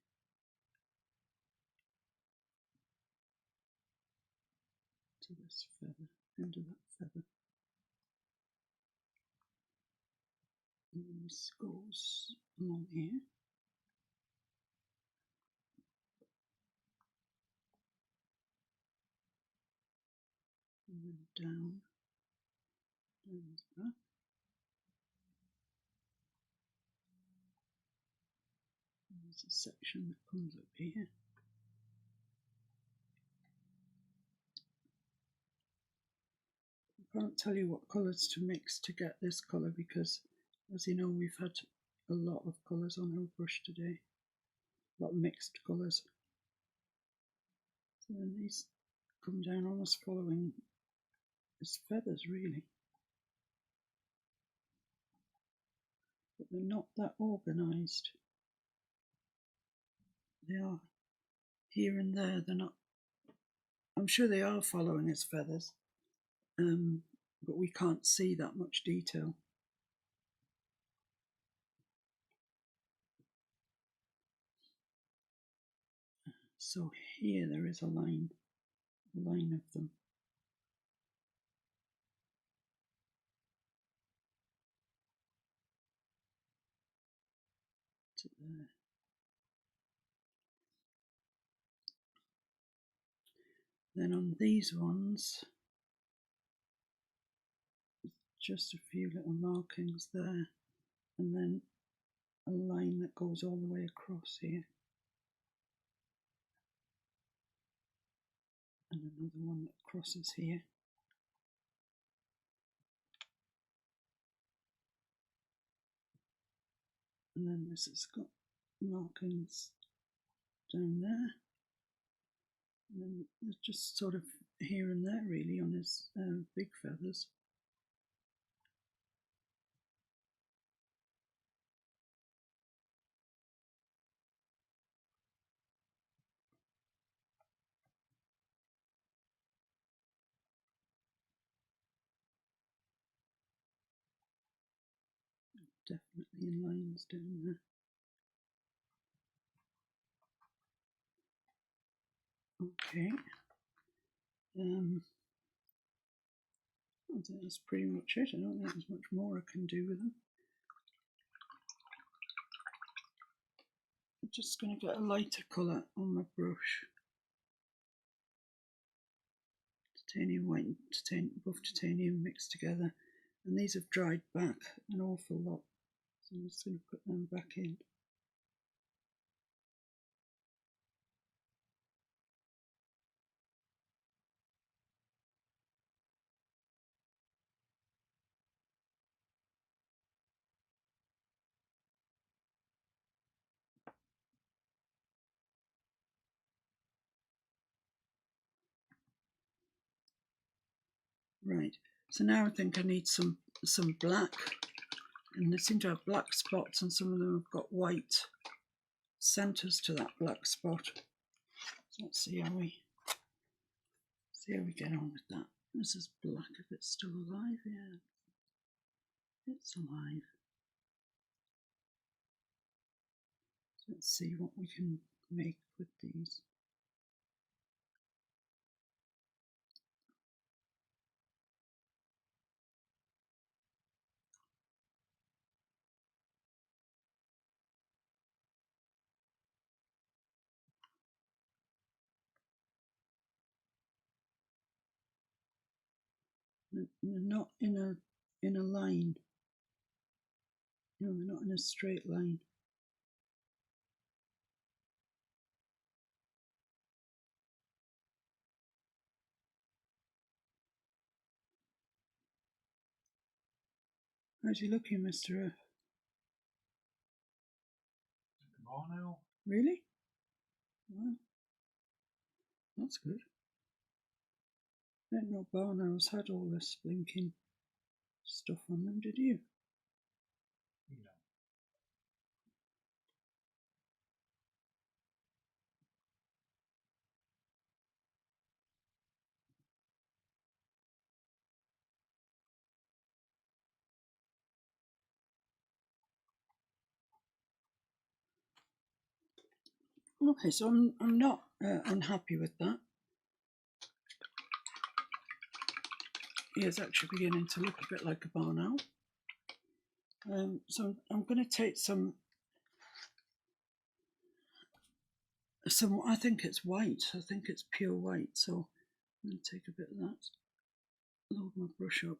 To this feather, into that feather. And this goes along here. And then down his back. And there's a section that comes up here. I can't tell you what colours to mix to get this colour because, as you know, we've had a lot of colours on our brush today. A lot of mixed colours. So then these come down almost following his feathers, really. But they're not that organised. They are here and there. They're not. I'm sure they are following his feathers, but we can't see that much detail. So here there is a line of them. To there. Then on these ones, just a few little markings there, and then a line that goes all the way across here. And another one that crosses here. And then this has got markings down there. And then there's just sort of here and there really on his big feathers. Definitely in lines down there. Okay. I think that's pretty much it. I don't think there's much more I can do with them. I'm just going to get a lighter colour on my brush. Titanium white and buff titanium mixed together, and these have dried back an awful lot, so I'm just going to put them back in. Right, so now I think I need some black, and they seem to have black spots, and some of them have got white centres to that black spot. So let's see how we get on with that. This is black if it's still alive. Yeah, it's alive. So let's see what we can make with these. They're not in a line. No, they're not in a straight line. How's he looking, Mr. F? Now. Really? Wow, that's good. I didn't know Barnow's had all this blinking stuff on them, did you? Okay, so I'm not unhappy with that. He is actually beginning to look a bit like a barn owl. So I'm going to take some. I think it's white. I think it's pure white. So I'm going to take a bit of that. Load my brush up,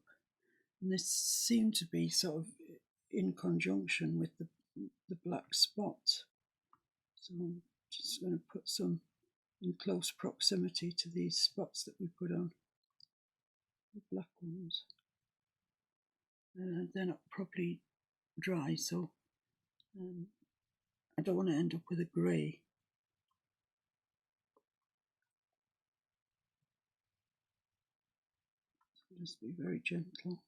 and this seemed to be sort of in conjunction with the black spot. So I'm just going to put some in close proximity to these spots that we put on, the black ones. They're not properly dry, so I don't want to end up with a grey. So just be very gentle.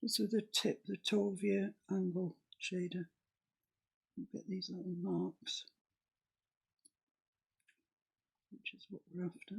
Just with the tip, the Tovia angle shader, we'll get these little marks, which is what we're after.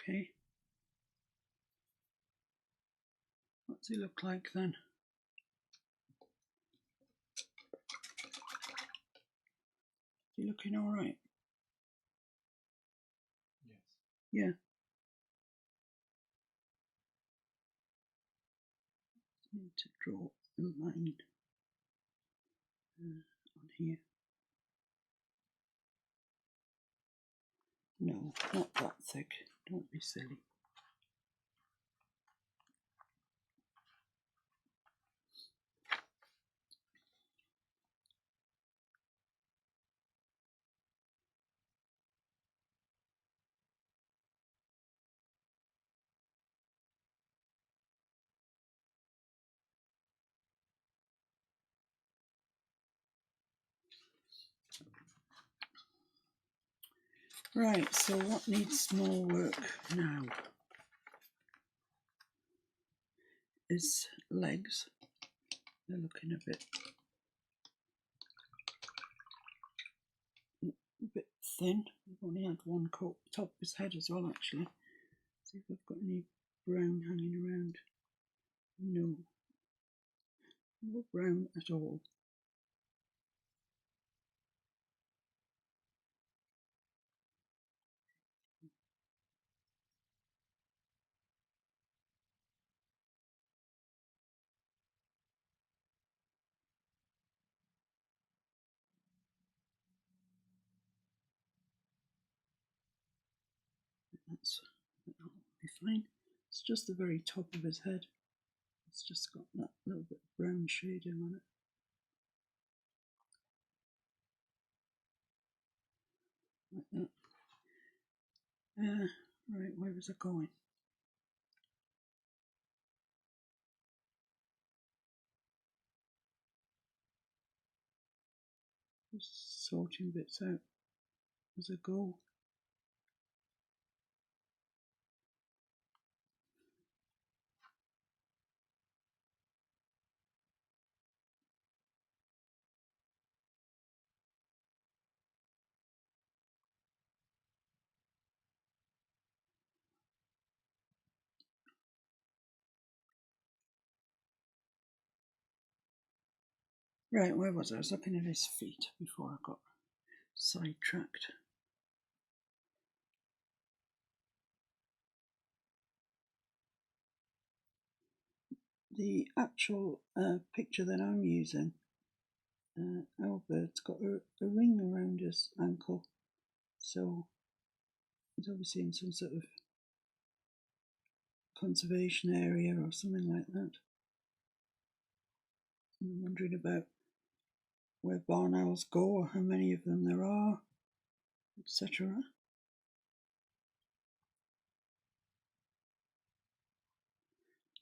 Okay. What's he look like then? Is he looking all right? Yes. Yeah. Need to draw a line on here. No, not that thick. Don't be silly. Right, so what needs more work now is legs. They're looking a bit thin. I've only had one coat, top of his head as well actually. See if I've got any brown hanging around. No, no brown at all. That'll be fine. It's just the very top of his head. It's just got that little bit of brown shading on it. Like that. Right, where was I going? Just sorting bits out as I go. Right, where was I? I was looking at his feet before I got sidetracked. The actual picture that I'm using, our bird's got a ring around his ankle, so he's obviously in some sort of conservation area or something like that. I'm wondering about where barn owls go or how many of them there are, etc.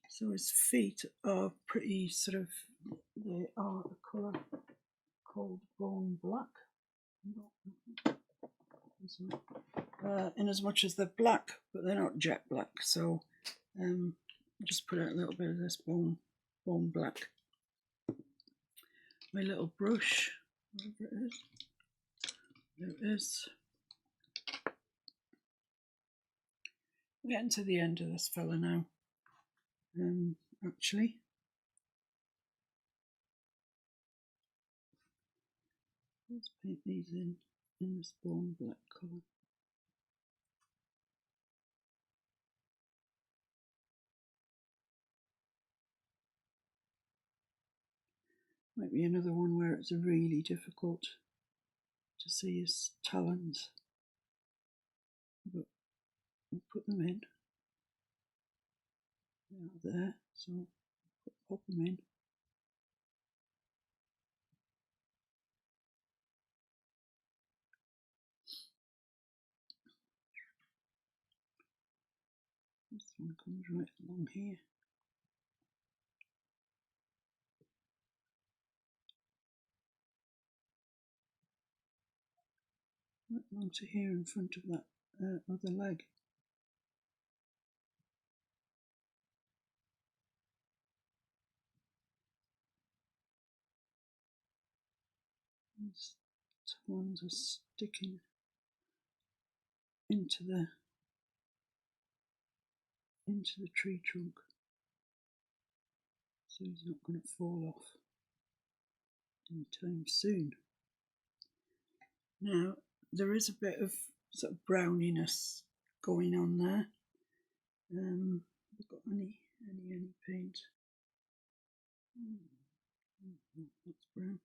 So his feet are pretty sort of, they are a colour called bone black. In as much as they're black, but they're not jet black. So just put out a little bit of this bone black. My little brush, whatever it is. There it is. We're getting to the end of this fella now. Actually, let's paint these in this bone black colour. Might be another one where it's really difficult to see his talons, but we'll put them in. They are there, so pop them in. This one comes right along here. Right along to here in front of that other leg. These ones are sticking into the tree trunk, so he's not going to fall off anytime soon. Now there is a bit of sort of browniness going on there. Have I got any paint? That's brown.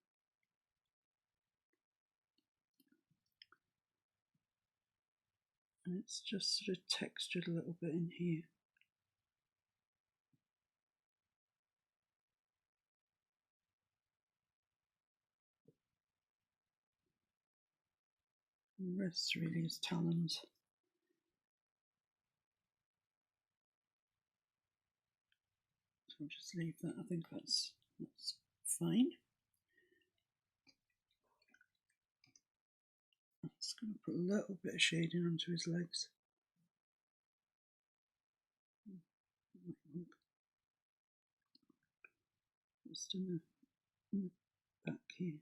And it's just sort of textured a little bit in here. And the rest really is talons. So I'll just leave that. I think that's fine. Just going to put a little bit of shading onto his legs. Just in the back here.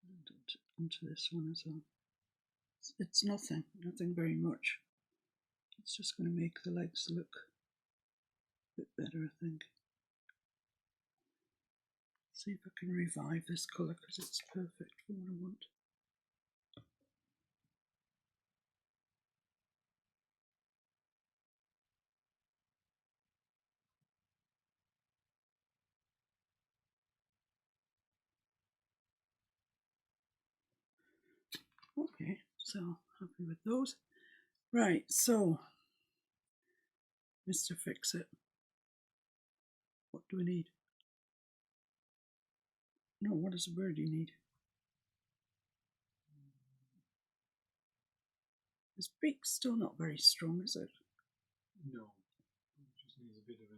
And onto this one as well. It's nothing very much. It's just going to make the legs look a bit better, I think. See if I can revive this colour because it's perfect for what I want. Okay, so happy with those. Right, so Mr. Fix-It, what do we need? No, what does the birdie need? His beak's still not very strong, is it? No, it just needs a bit of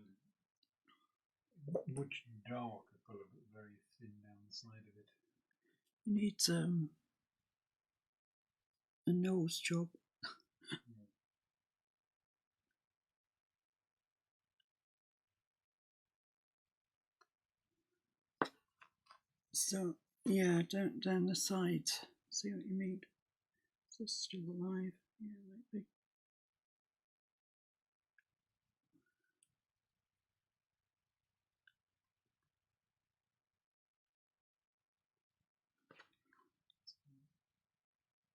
a much darker colour, but very thin down the side of it. He needs a nose job. So yeah, down the sides. See what you mean? Is this still alive? Yeah, might be.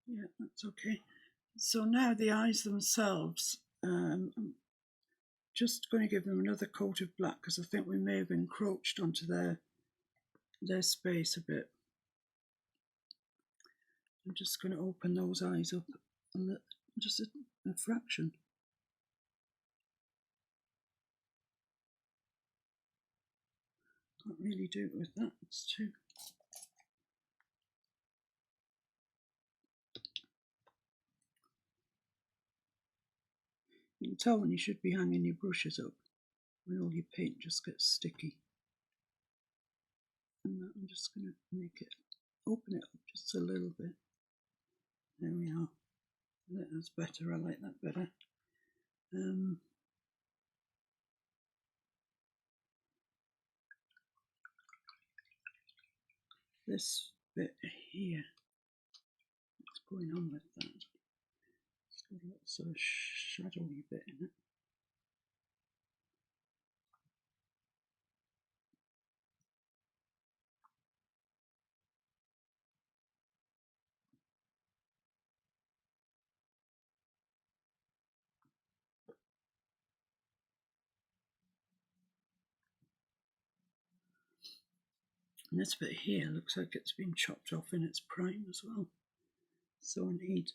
Yeah, that's okay. So now the eyes themselves, I'm just going to give them another coat of black because I think we may have encroached onto their space a bit. I'm just going to open those eyes up a little, just a fraction. Can't really do it with that, it's too. You can tell when you should be hanging your brushes up, when all your paint just gets sticky. And I'm just going to make it, open it up just a little bit. There we are. That's better, I like that better. This bit here, what's going on with that? It's got a little sort of shadowy bit in it. And this bit here looks like it's been chopped off in its prime as well. So I need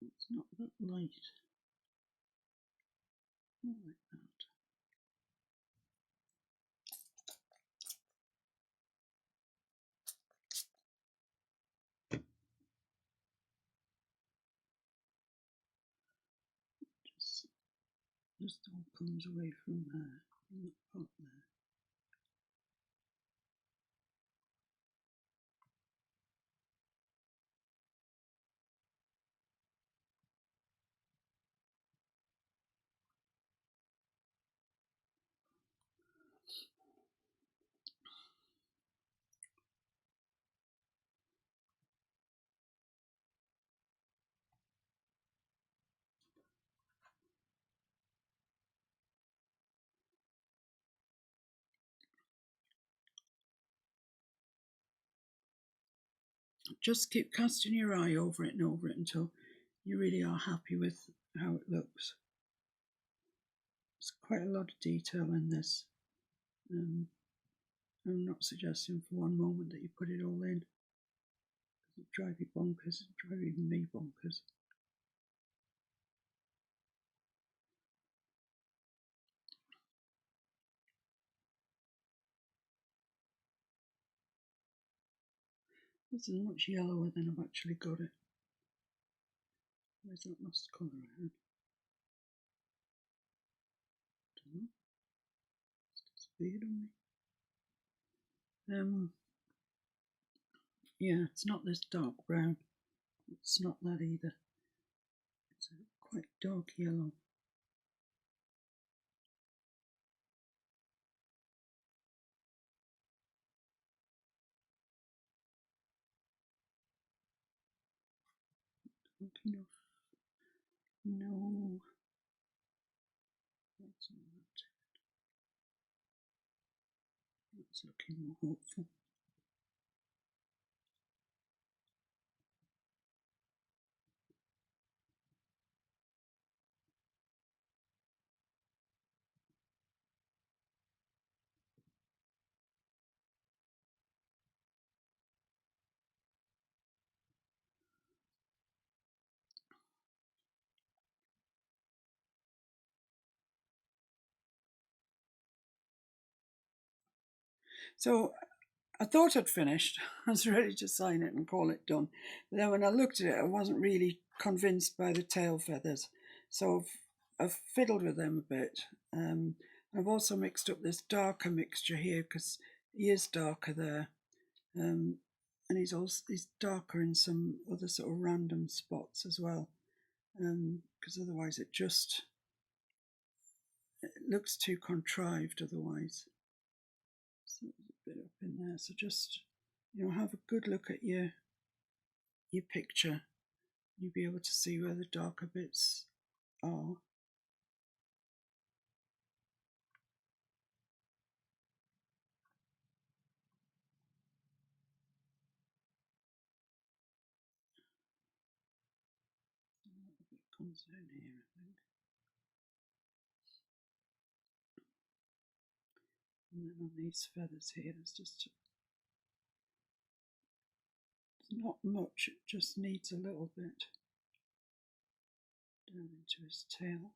it's not that light. Not like that. Just all comes away from there, from that part there. Just keep casting your eye over it and over it until you really are happy with how it looks. There's quite a lot of detail in this. I'm not suggesting for one moment that you put it all in. It'll drive you bonkers, it'll drive even me bonkers. This is much yellower than I've actually got it. Where's that lost colour I had? Don't know. It's disappeared on me. Yeah, it's not this dark brown. It's not that either. It's a quite dark yellow. Dark enough. No. That's not that. That's looking more hopeful. So I thought I'd finished. I was ready to sign it and call it done. But then when I looked at it, I wasn't really convinced by the tail feathers. So I've fiddled with them a bit. I've also mixed up this darker mixture here because he is darker there. And he's darker in some other sort of random spots as well. Because otherwise it looks too contrived otherwise. So there's a bit up in there. So just, have a good look at your picture. You'll be able to see where the darker bits are. A little bit comes down here, I think. And then on these feathers here, there's not much, it just needs a little bit down into his tail.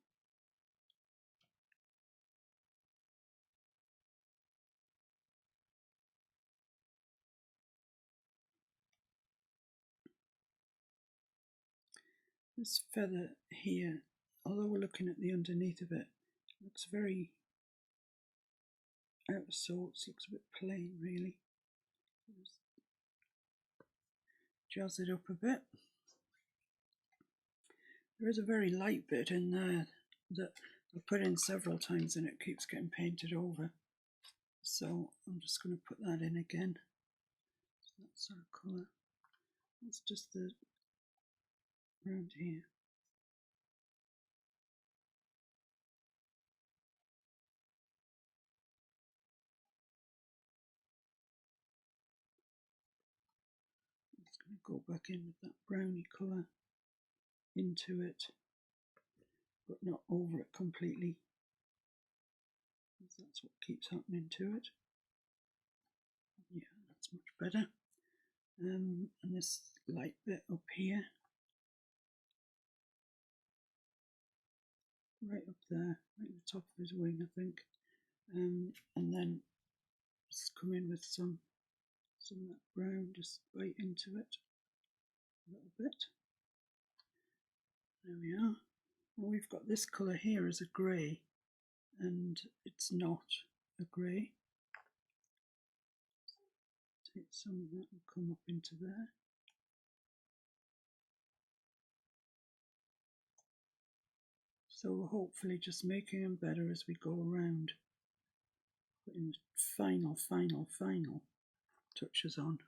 This feather here, although we're looking at the underneath of it, looks very out of sorts, looks a bit plain really. Just jazz it up a bit. There is a very light bit in there that I've put in several times and it keeps getting painted over. So I'm just going to put that in again. So that sort of colour. That's just the round here. I'm just going to go back in with that brownie colour into it, but not over it completely. That's what keeps happening to it. Yeah, that's much better. And this light bit up here, right up there, right at the top of his wing, I think. And then just come in with some of that brown just right into it a little bit. There we are. And we've got this colour here as a grey, and it's not a grey. Take some of that and come up into there. So we're hopefully just making them better as we go around, putting the final touches on.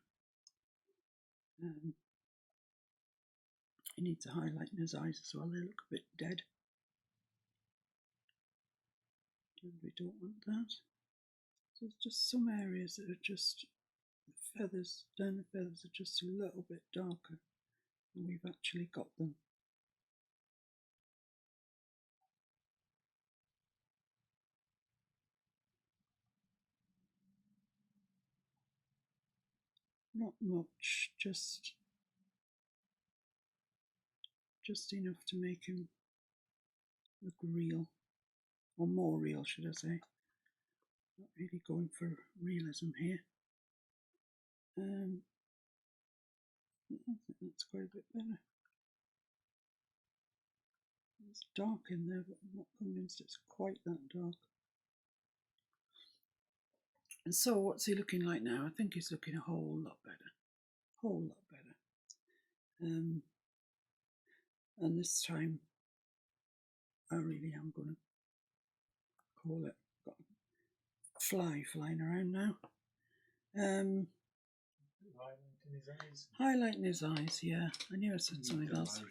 He needs a highlight in his eyes as well, they look a bit dead. And we don't want that. So there's just some areas that are just, the feathers are just a little bit darker than we've actually got them. Not much, just enough to make him look real, or more real, should I say. Not really going for realism here. I think that's quite a bit better. It's dark in there, but I'm not convinced it's quite that dark. And so what's he looking like now? I think he's looking a whole lot better. Whole lot better. And this time I really am going to call it. Got a fly flying around now. Highlighting his eyes. Highlighting his eyes, yeah. I knew I said something else.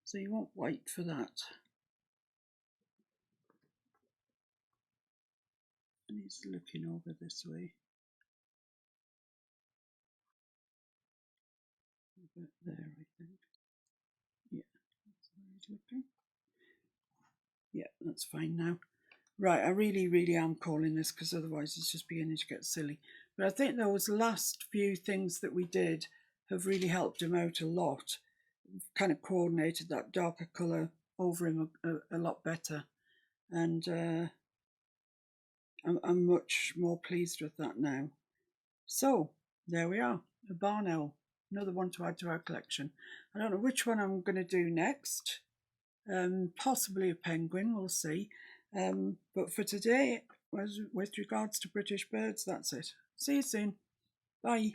So you want white for that. And he's looking over this way. About there, I think. Yeah, that's where he's looking. Yeah, that's fine now. Right, I really am calling this because otherwise it's just beginning to get silly. But I think those last few things that we did have really helped him out a lot. Kind of coordinated that darker colour over him a lot better. And I'm much more pleased with that now. So, there we are, a barn owl. Another one to add to our collection. I don't know which one I'm going to do next. Possibly a penguin, we'll see. But for today, with regards to British birds, that's it. See you soon. Bye.